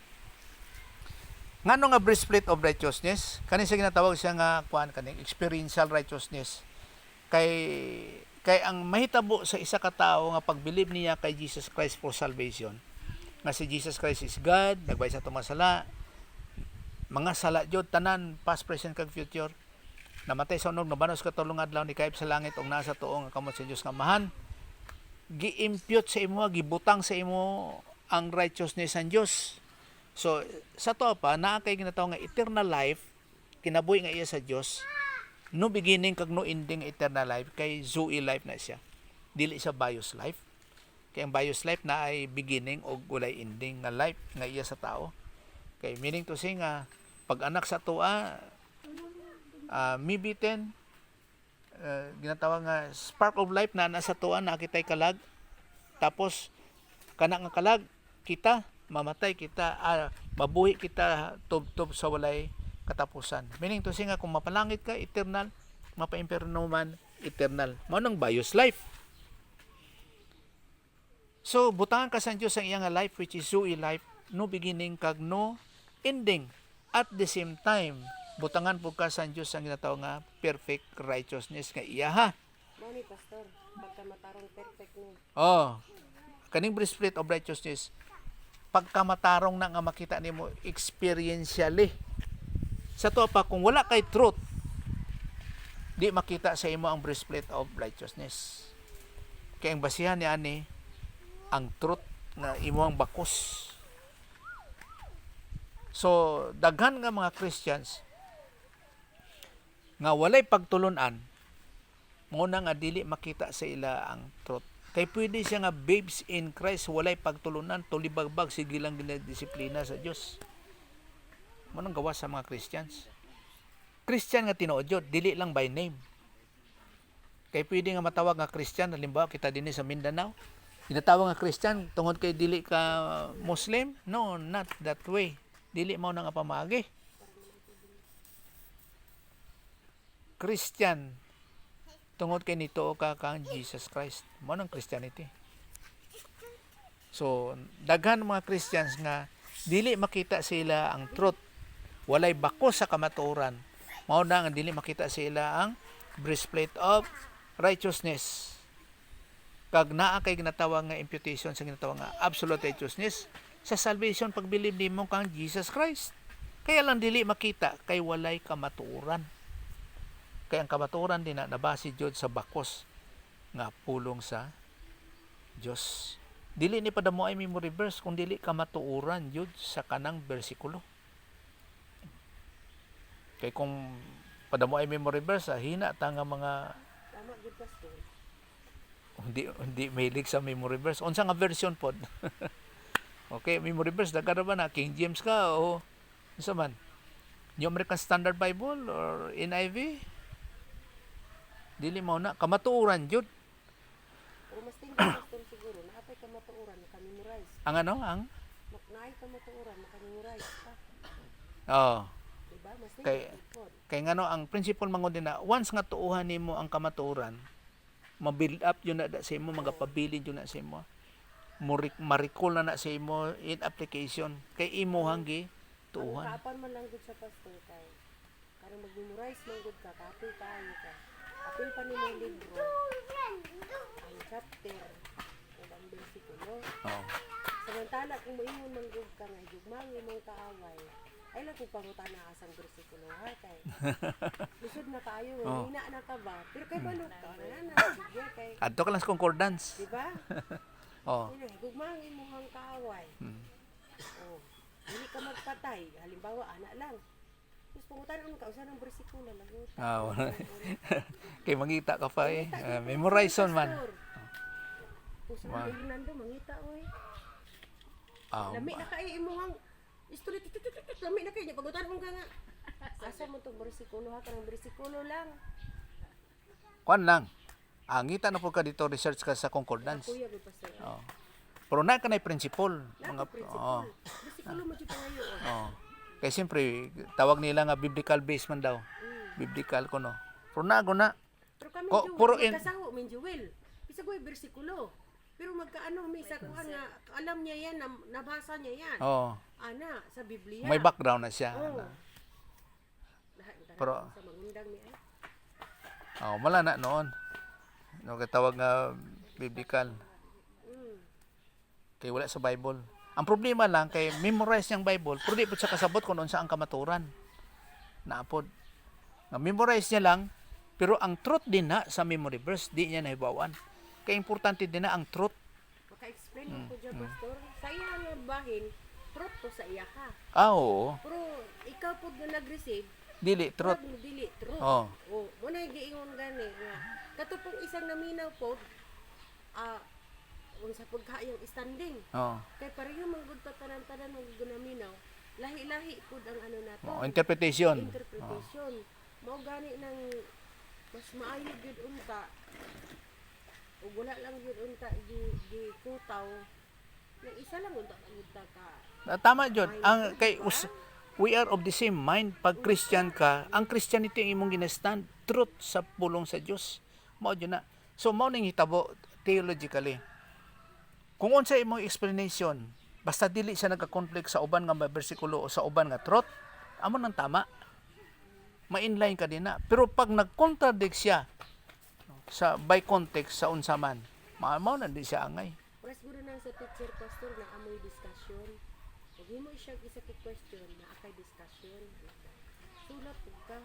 ngano nga breastplate of righteousness? Kani sa ginatawag siya nga kuan kaning experiential righteousness. Kay ang mahitabo sa isa ka tawo nga pagbilib niya kay Jesus Christ for salvation. Nga si Jesus Christ is God, nagbayad sa atong sala. Mga sala jud tanan past, present kag future. Namatay sa unog nabanos ka tulong adlaw ni kayip sa langit ug nasa tuo nga kamot sa Dios nga mahan. Gi-impute sa imo, gibutang sa imo ang righteousness ng Dios. So sa to pa naa kay ginatawag nga eternal life, kinabuhi nga iya sa Dios. No beginning kag no ending eternal life kay zoe life na siya. Dili siya bios life. Kay ang bios life na ay beginning o walay ending nga life nga iya sa tao. Kay meaning to say nga pag anak sa tuwa mibitin ginatawag nga spark of life na nasa tuwa nakitay kalag. Tapos kana nga kalag kita mamatay kita mabuhi kita tub-tub sa walay katapusan. Meaning to say nga kung mapalangit ka eternal, mapa-imperno man eternal. Mao nang bios life. So butangan ka sa Dios ang iyang life which is zoe life, no beginning kag no ending. At the same time, butangan po ka sa Dios ang ginatawag nga perfect righteousness nga iya ha. Mao ni pastor, pagkamatarong perfect ni. Oh. Kaning breastplate of righteousness pagkamatarong na nga makita nimo experientially. Sa to pa kung wala kay truth, di makita sa imo ang breastplate of righteousness. Kaya ang basihan ni ani ang truth nga imo ang bakos. So daghan nga mga Christians nga walay pagtulunan, mo na nga dili makita sa ila ang truth. Kay pwede siya nga babes in Christ, walay pagtulunan, tulibagbag, sige lang ginadisiplina sa Diyos. Mo nang gawa sa mga Christians. Christian nga tinuod, dili lang by name. Kay pwede nga matawag nga Christian, halimbawa kita dinhi sa Mindanao, ginatawag nga Christian tungod kay dili ka Muslim? No, not that way. Dili mao na nga pamaagi. Christian tungod kay nituo ka kang Jesus Christ. Mao nang Christianity. So, daghan mga Christians nga dili makita sila ang truth. Walay bakos sa kamatuoran. Mao na nga dili makita sila ang breastplate of righteousness. Kag naa kay ginatawag nga imputation sa ginatawag nga absolute righteousness sa salvation pagbilib nimo kang Jesus Christ. Kaya lang dili makita kay walay kamatuoran. Kaya ang kamatuoran din na nabase jud sa bakos nga pulong sa Dios. Dili ni padamo ay memory verse kung dili kamatuoran jud sa kanang bersikulo. Kay kung padamo ay memory verse, hina ta nga mga Tama gud pastor. hindi mahilig sa memory verse. Unsa nga version pod? Okay, memory verse daghan ba na King James ka o unsa man? New American Standard Bible or NIV? Dili mo na kamatuoran jud. Pero mas tingin pastor siguro na apay kamatuoran maka-memorize. Ang ano ang Naay kamatuoran maka-memorize pa. oh, Diba? Mas Kay- tingin pod. kay ngano ang principle mangod din na once nga tuuhan nimo ang kamatuoran, ma-build up yun na sa imo, magapabilin yun na sa imo. Maricol na sa imo in application kay imo hanggi Ang tuuhan. kaapan man lang gud sa pastor kay karong mag-memorize man gud ka, kapoy kaayo ka. Apil pa nimo yung libro. Ang chapter o ang bersikulo. Oh. Samantala kung moingon man gud ka nga higugmang imong kaaway, ay lang kung pangutana asang bersikulo ha kay. Lisod na kayo, Oh. hina na ka ba? Pero kay balok ka na sige kay, Adto ka lang sa concordance. di ba? Oh. Ina higugmang imong kaaway. Hmm. Oh, hindi ka magpatay. Halimbawa, ana lang. Tapos pangutan ang kausa ng bersikulo lang. Ah, wala. Kay mangita ka pa eh. Memorize on man. Puso Ma- ng Fernando, mangita oy. Ah, Lami na kay imuhang istorya lami na kay niya pagutan mo ka nga. Asa mo to bersikulo ha kanang bersikulo lang. kuan lang. Angita na po ka dito, research ka sa concordance. Kuya gud pastor. Oh. Pero na ka na principle. Mga Oh. bersikulo mo jud ngayon. Oh. Kaya siyempre, tawag nila nga biblical base man daw. Biblical ko no. Pero na Pero kami Ko- Jewel, puro in- magkasaho min Jewel. Isa ko bersikulo. Pero magkaano may isa ko nga alam niya yan, nabasa niya yan. oh, Ana sa Biblia. may background na siya. Oh. Ano. Lahat Pero- sa magundang ni ay. Oh, mala na noon. No katawag nga biblical. Kay wala sa Bible. Ang problema lang kay memorize niyang Bible, pero di po siya kasabot kung unsa ang kamaturan. Naapod. Nga memorize niya lang, pero ang truth din na sa memory verse, di niya nahibawan. Kaya importante din na ang truth. Maka-explain mo ko dyan, pastor. Sa iya nga bahin, truth to sa iya ka. Ah, oo. Pero ikaw po na nag-receive, Dili, truth. truth mo dili, truth. Oh. O, muna yung giingon gani nga. Katupong isang naminaw po, unsa pud kayong standing. Oh. Kay pareho manggod pa tanan-tanan ng gunaminaw. Lahi-lahi pud ang ano nato. Oh, interpretation. Interpretation. Mao gani ng mas maayo gyud unta. Ug wala lang gyud unta di kutaw. Nang isa lang unta unta ka. Tama jud. Ang kay we are of the same mind. Pag Christian ka, ang Christianity ang imong ginastand, truth sa pulong sa Dios. Mao jud na. So mao ning hitabo theologically. Kung unsa imong explanation, basta dili siya nagka-conflict sa uban nga bersikulo o sa uban nga truth, amo nang tama. Ma-inline ka din na. Pero pag nag-contradict siya sa by context sa unsa man, mao na di siya angay. Press guro nang sa teacher pastor na amoy discussion. Ug himo siya isa ka question na akay discussion. Sulat pud ka.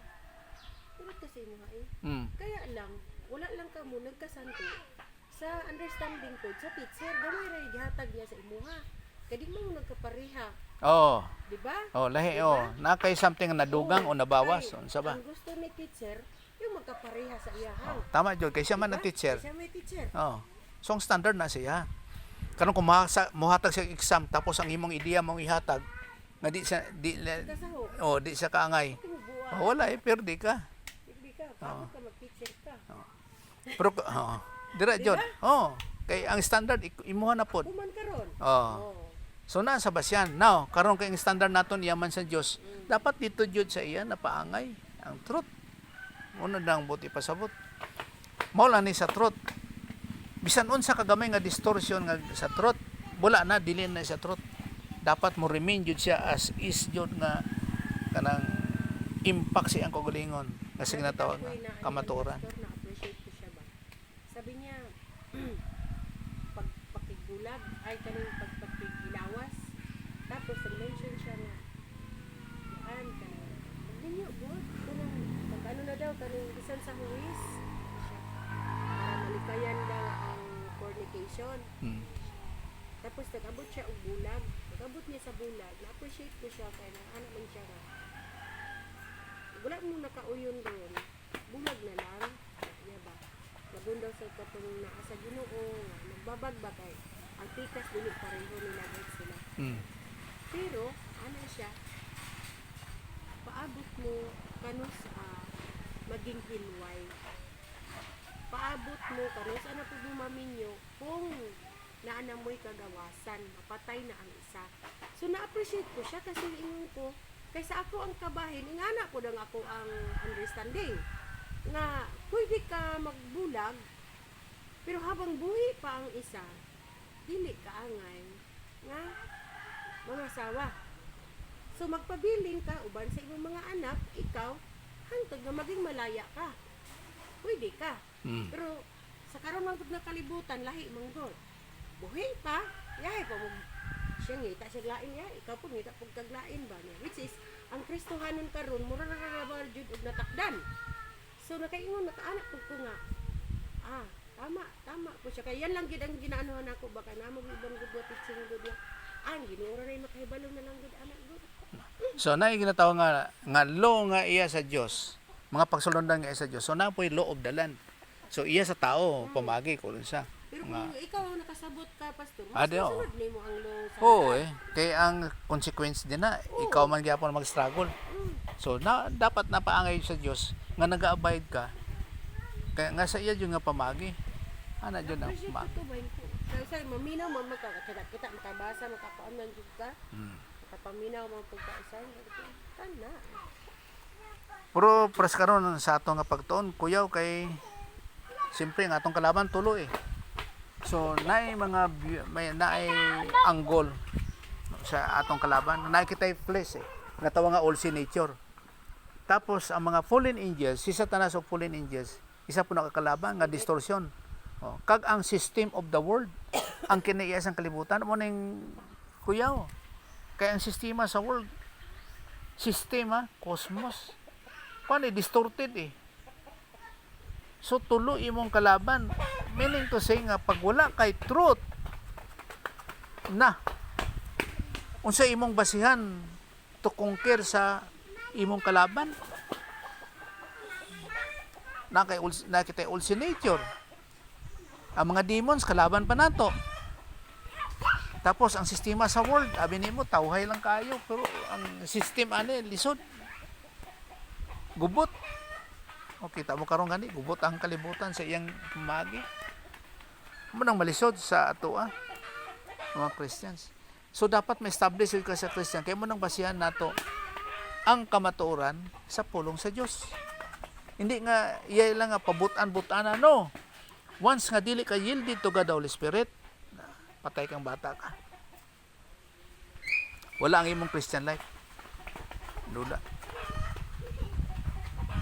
Tulad kasi mo ha eh. Mm. Kaya lang, wala lang ka mo nagkasanto sa understanding ko sa teacher, gamay ra gihatag niya sa imuha. Kadi mo nagkapareha, Oh. di ba? Oh, lahi Diba? oh. Na kay something na nadugang Oo, o nabawas kay unsa ba? Ang gusto ni teacher, yung magkapareha sa iyahang. Oh, tama jud kay siya man Diba? ang teacher. Siya may teacher. Oh. So ang standard na siya. Karon kung mohatag siya exam tapos ang imong ideya mong ihatag nga Kasaho, di sa kaangay. tinubuan. Oh, wala perdi ka. Hindi ka, bakit ka mag-teacher ka? Pero dira jud. Oh, kay ang standard imuha na pod. Human ka ron. Oh. Oo. So nasa basyan. Now, karon kay ang standard naton yaman sa Dios. Dapat dito jud sa iya napaangay ang truth. Una dang buti pasabot. Mao lang ni sa truth. Bisan unsa kagamay nga distortion nga sa truth, wala na dili na sa truth. Dapat mo remain jud siya as is jud nga kanang impact siya ang kagalingon nga sinatawag nga kamatuoran. Na-appreciate ko siya ba? Sabi niya, pagpakigulag, ay kaning pagpakigilawas. Tapos, nag-mention siya nga, yan, kaning, magninyo, good. Pag-ano na daw, kaning bisan sa huwis, siya, para malikayan daw ang fornication. Tapos, nag-abot siya og bulag. Nag-abot niya sa bulag. Na-appreciate ko siya, kaya anak man siya nga. Wala mo nakauyon doon. Bulag na lang. Iya ba? Lagun daw sa katong naa sa Ginoo, nagbabag ba kay ang tikas dili pareho nila guys sila. Pero ano siya? Paabot mo kanos maging hilway. Paabot mo kanos ana pud mo maminyo kung naana mo'y kagawasan, mapatay na ang isa. So na-appreciate ko siya kasi ingon ko kaysa ako ang kabahin, ingana ko dang ako ang understanding nga pwede ka magbulag pero habang buhi pa ang isa dili ka angay nga mga sawa. So magpabilin ka uban sa imong mga anak, ikaw hangtod nga maging malaya ka. Pwede ka. Pero sa karon man pud nga kalibutan lahi manggod. Buhi pa, yahay pa mo siya ngita siya lain ya, ikaw po ngita pag kaglain ba niya, which is ang Kristohanon karon mura na rabal jud og natakdan. So nakaingon nakaanak ko nga tama ko siya kay yan lang gid ang ginaanuhan ako baka namo ibang gud teaching gud ya ang Ginoo ra makahibalo na lang gud anak gud. So naay ginatawag nga law nga iya sa Dios, mga pagsulondan nga iya sa Dios. So na po'y law of the land. So iya sa tao pamagi ko sa Pero kung ikaw nakasabot ka pastor, mas Ade, masunod nimo ang law sa Oo kay ang consequence din na ikaw man gyapon mag-struggle. So dapat napaangay sa Dios nga nag-abide ka. Kaya nga sa iya jud nga pamagi. Ana jud ang appreciate ko to ba ko. Kasi maminaw man kita makabasa makapaamnan jud ka. Makapaminaw man pagkaisan. Kana. Pero pres karon sa ato nga pagtuon kuyaw kay siyempre nga atong kalaban tulo So naay mga naay anggol sa atong kalaban. Naay kitay flesh nga tawag nga all sin nature. Tapos ang mga fallen angels, si Satanas og fallen angels, isa po nakakalaban nga distortion. Kag ang system of the world, ang kinaiya sang kalibutan mo ning kuyaw. Kaya ang sistema sa world, sistema, cosmos, paano distorted So tulo imong kalaban, meaning to say nga pag wala kay truth na unsa imong basihan to conquer sa imong kalaban, nakita all sin nature. Ang mga demons kalaban pa nato. Tapos ang sistema sa world, abi nimo tawhay lang kayo pero ang system lisod. Gubot. O kita mo karon gani gubot ang kalibutan sa iyang pamagi. Manang malisod sa ato mga Christians. So dapat ma-establish ka sa Christian kay mo nang basihan nato ang kamatuoran sa pulong sa Dios. Hindi nga iya lang nga pabutan-butana no. Once nga dili ka yielded to God the Holy Spirit, patay kang bata ka. Wala ang imong Christian life. Lula.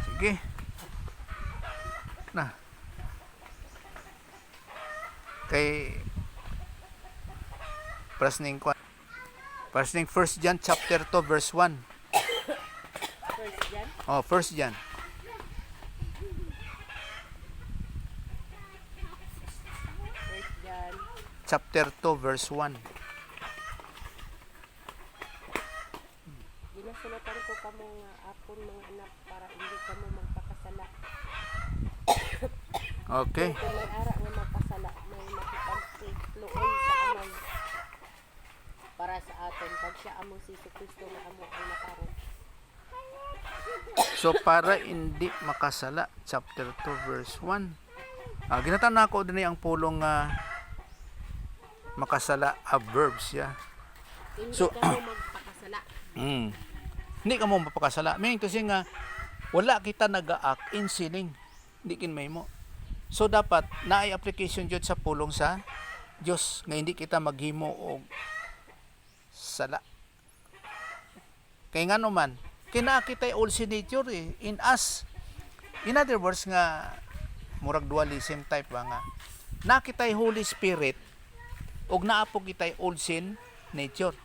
Sige. Na. Kay Prasning 1 John chapter 2 verse 1. First John. 1 John. chapter 2 verse 1. Ginasulatan ko kamo nga akon mga anak para hindi kamo magpakasala. Okay. Kung may ara nga magpasala, may makipagluoy sa amay para sa aton pag siya amo si Kristo nga amo ang nakaron. So para hindi makasala, chapter 2 verse 1. Ginatan na ako din ang pulong makasala verbs ya. Hindi So, kamo magpakasala. Hindi ka mo mapakasala. Meaning to say nga wala kita nag-act in sinning. Hindi kin may mo. So dapat naay application jud sa pulong sa Dios nga hindi kita maghimo og sala. Kay ngano man kinakita all sin nature in us. In other words nga murag dualism type ba nga nakitay Holy Spirit ug naapo kitay old sin nature.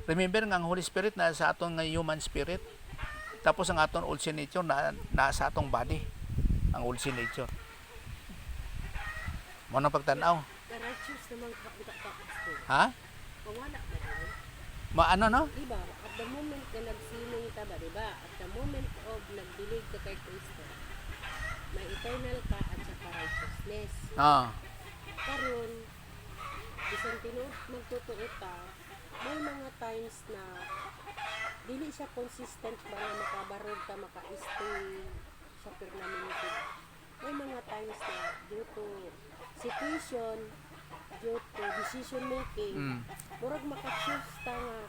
Remember nga ang Holy Spirit na sa aton nga human spirit. Tapos ang aton old sin nature na sa atong body. Ang old sin nature. Mo nang pagtan-aw. Righteous naman ka pastor. Ha? Wala ba daw? Ano no? Diba, at the moment na nagsining ka ba, diba? At the moment of nagdilig ka kay Kristo, may eternal ka at saka righteousness. Karon, bisan tinuod magtutuot ka, may mga times na dili siya consistent ba na makabarog ka, maka-stay sa permanente. May mga times na due to situation, due to decision making, murag maka-choose ta nga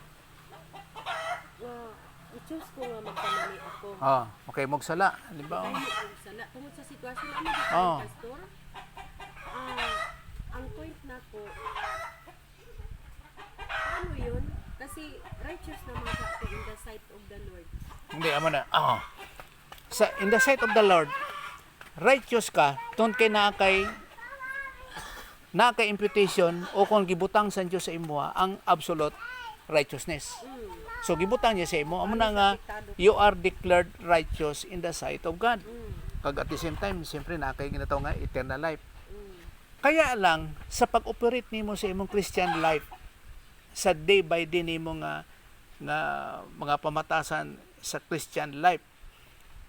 i-choose ko nga magkamali ako. Okay, magsala, di ba? Ay, sala. Tungod sa sitwasyon, ano ba pastor? Ang point na ko, ano yun? Kasi righteous naman ka ako in the sight of the Lord. Hindi, amo na. In the sight of the Lord, righteous ka, tungod kay na kay imputation o kung gibutang sa Dios sa imo ang absolute righteousness. So gibutang niya sa imo amo na nga you are declared righteous in the sight of God. Kag at the same time siyempre na kay ginataw nga eternal life. Kaya lang sa pag-operate nimo sa imong Christian life sa day by day nimo nga mga pamatasan sa Christian life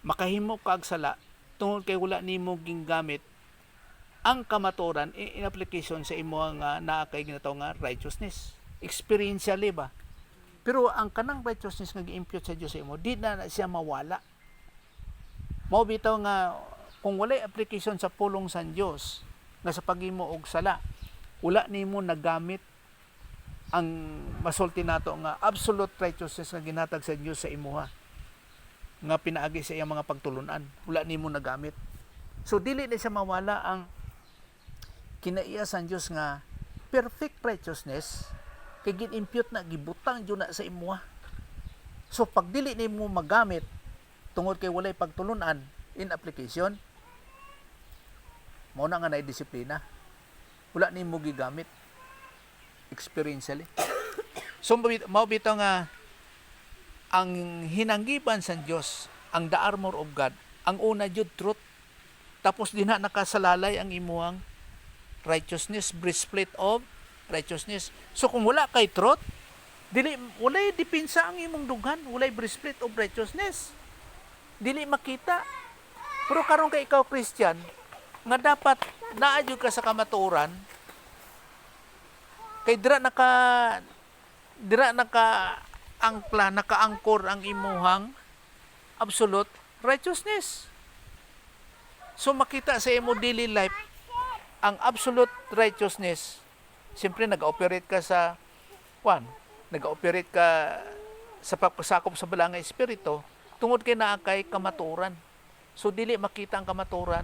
makahimo kag sala tungod kay wala nimo gingamit ang kamaturan in application sa imo nga naa kay ginataw nga righteousness experientially ba, pero ang kanang righteousness nga gi-impute sa Dios sa imo di na siya mawala. Mao bitaw nga kung walay application sa pulong sa Dios nga sa paghimo og sala wala nimo nagamit ang masulti nato nga absolute righteousness nga ginhatag sa Dios sa imuha nga pinaagi sa iyang mga pagtulunan wala nimo nagamit. So dili na siya mawala ang kinaiya sa Dios nga perfect righteousness kay gin-impute na gibutang jud na sa imuha. So pag dili nimo magamit tungod kay walay pagtulunan in application mao na nga nay disiplina. Wala nimo gigamit experientially. So mao bitaw nga ang hinanggiban sa Dios, ang the armor of God, ang una jud truth. Tapos dinha nakasalalay ang imuhang righteousness, breastplate of righteousness. So kung wala kay truth, walay depensa ang imong dughan, walay breastplate of righteousness. Dili makita. Pero karon kay ikaw Christian, nga dapat naadyo ka sa kamatuoran, kay dira nakaangkor ang imuhang absolute righteousness. So makita sa imo daily life ang absolute righteousness. Siyempre nag-operate ka sa nag-operate ka sa pagpasakop sa balangay espiritu tungod kay naa kay kamaturan. So dili makita ang kamaturan.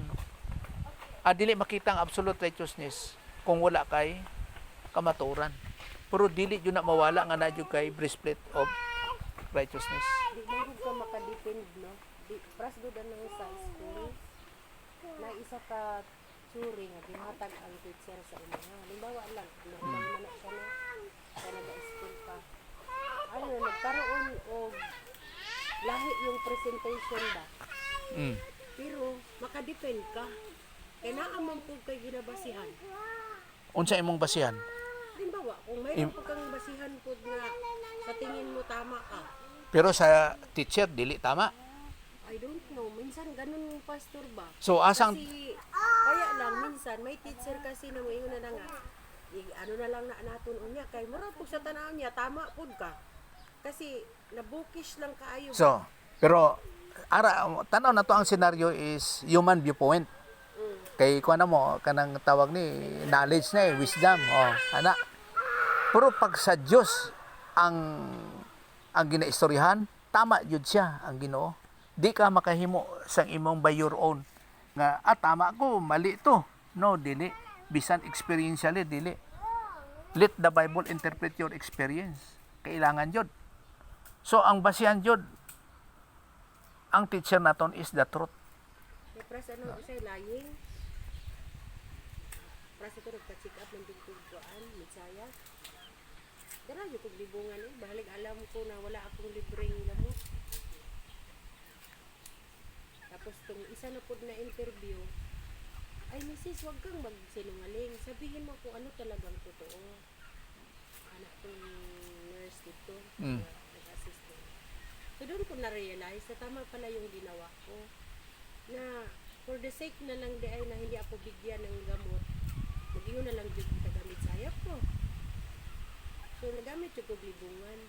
Dili makita ang absolute righteousness kung wala kay kamaturan. Pero dili jud na mawala nga na jud kay breastplate of righteousness. Di mo ka makadepend, no? Pras do na sa school. Na isa ka tsuri nga ginhatag ang teacher sa imo. Halimbawa lang, normal man na siya na sa nag-school pa. Nagkaroon og lahi yung presentation ba? Pero makadepend ka. Kaya naamang po kay ginabasihan. Unsa imong basihan? Halimbawa, kung mayroon pa kang basihan po na sa tingin mo tama ka, Pero sa teacher dili tama. I don't know, minsan ganun pastor ba? So asang Kasi, kaya lang, minsan, may teacher kasi na mo na nga, ano na lang na naton unya, kay mura po sa tanaw niya, tama po ka. Kasi, nabukish lang kaayo. so pero tanaw na to ang scenario is human viewpoint. Mm. Kay kuan na mo kanang tawag ni knowledge na wisdom ana. Pero pag sa Dios ang ginaistoryahan, tama jud siya ang Ginoo. Di ka makahimo sang imong by your own nga tama ko, mali to. No, dili. Bisan experientially dili. Let the Bible interpret your experience. Kailangan jud. So ang basihan jud ang teacher naton is the truth. May pras ano, usay lying. Pras ito, nagka-check up ng dugtugan, misaya. Dara yung kong libungan eh. Bahalig alam ko na wala akong libreng gamot. Tapos tong isa na po na interview, ay misis, wag kang magsinungaling. Sabihin mo kung ano talagang totoo. Anak tong nurse dito, nag-assistant. So doon ko na-realize na tama pala yung ginawa ko. Na for the sake na lang di ay na hindi ako bigyan ng gamot, mag-iyo na lang yung tagamit sayap ko. So nagamit yung libungan.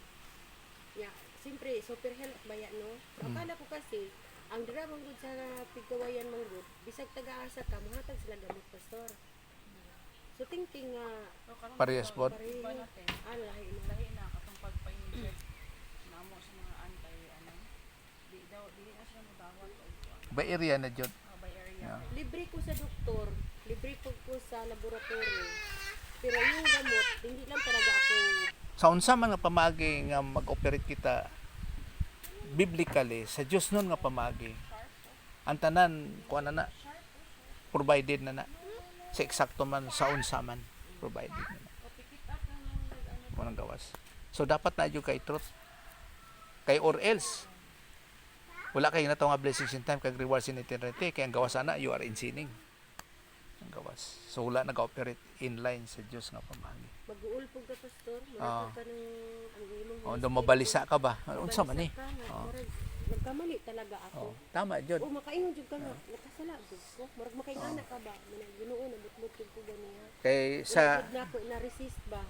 Yeah, siyempre, super health ba yan, no? So, akala ko kasi, ang dira manggod sa pigkawayan manggod, bisag taga-asa ka, mahatag sila gamot, pastor. So tingting nga, Parehas po. lahi na. Lahi na katong pagpa-inject namo sa mga di na sila modawat og By area na jud. by area. Libre ko sa doktor, libre ko sa laboratory. Pero yung gamot, hindi lang talaga ako, Sa unsa man nga pamagi nga mag-operate kita biblically sa Dios nun nga pamagi. Ang tanan kuan na provided na sa eksakto man sa unsa man provided na. Kunang gawas. So dapat na jud kay truth. Kay or else wala kay nato nga blessings in time kag rewards in eternity kay ang gawas ana you are in sinning. Ang gawas. So wala nag-operate in line sa Dios nga pamagi. mag-uulpog ka, pastor. Ah. Marapag ka ng ang imong O mabalisa ka ba? Unsa man ni? Nagkamali talaga ako. Tama jud. O makaingon jud ka nga, nakasala jud ko. Murag makaingana ka ba? Manang Ginoo na butlog jud ko ganiya. Kay Sa sa na ako na resist ba?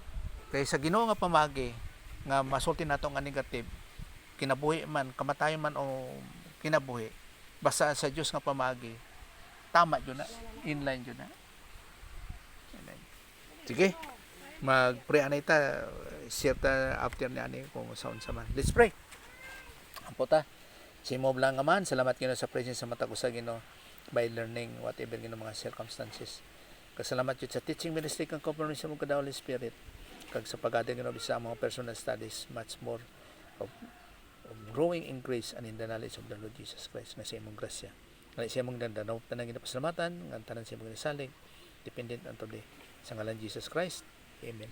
kay sa Ginoo nga pamagi nga masulti nato nga negative kinabuhi man kamatayon man o kinabuhi basta sa Dios nga pamagi tama jud na inline jud na. Inline. Sige. Mag-pray anay ta share ta after ni ani kung sound sa man. Let's pray. Ampo ta. Simo lang man salamat Ginoo sa presence sa mata ko sa Ginoo by learning whatever Ginoo mga circumstances. Kasalamat jud sa teaching ministry kang compromise mo kada Holy Spirit kag sa pagada Ginoo sa mga personal studies much more of growing in grace and in the knowledge of the Lord Jesus Christ nga sa imong grasya. Nga sa imong dandanaw tanang ginapasalamatan nga tanan sa imong ginasalig dependent unto the sa ngalan Jesus Christ. Amen.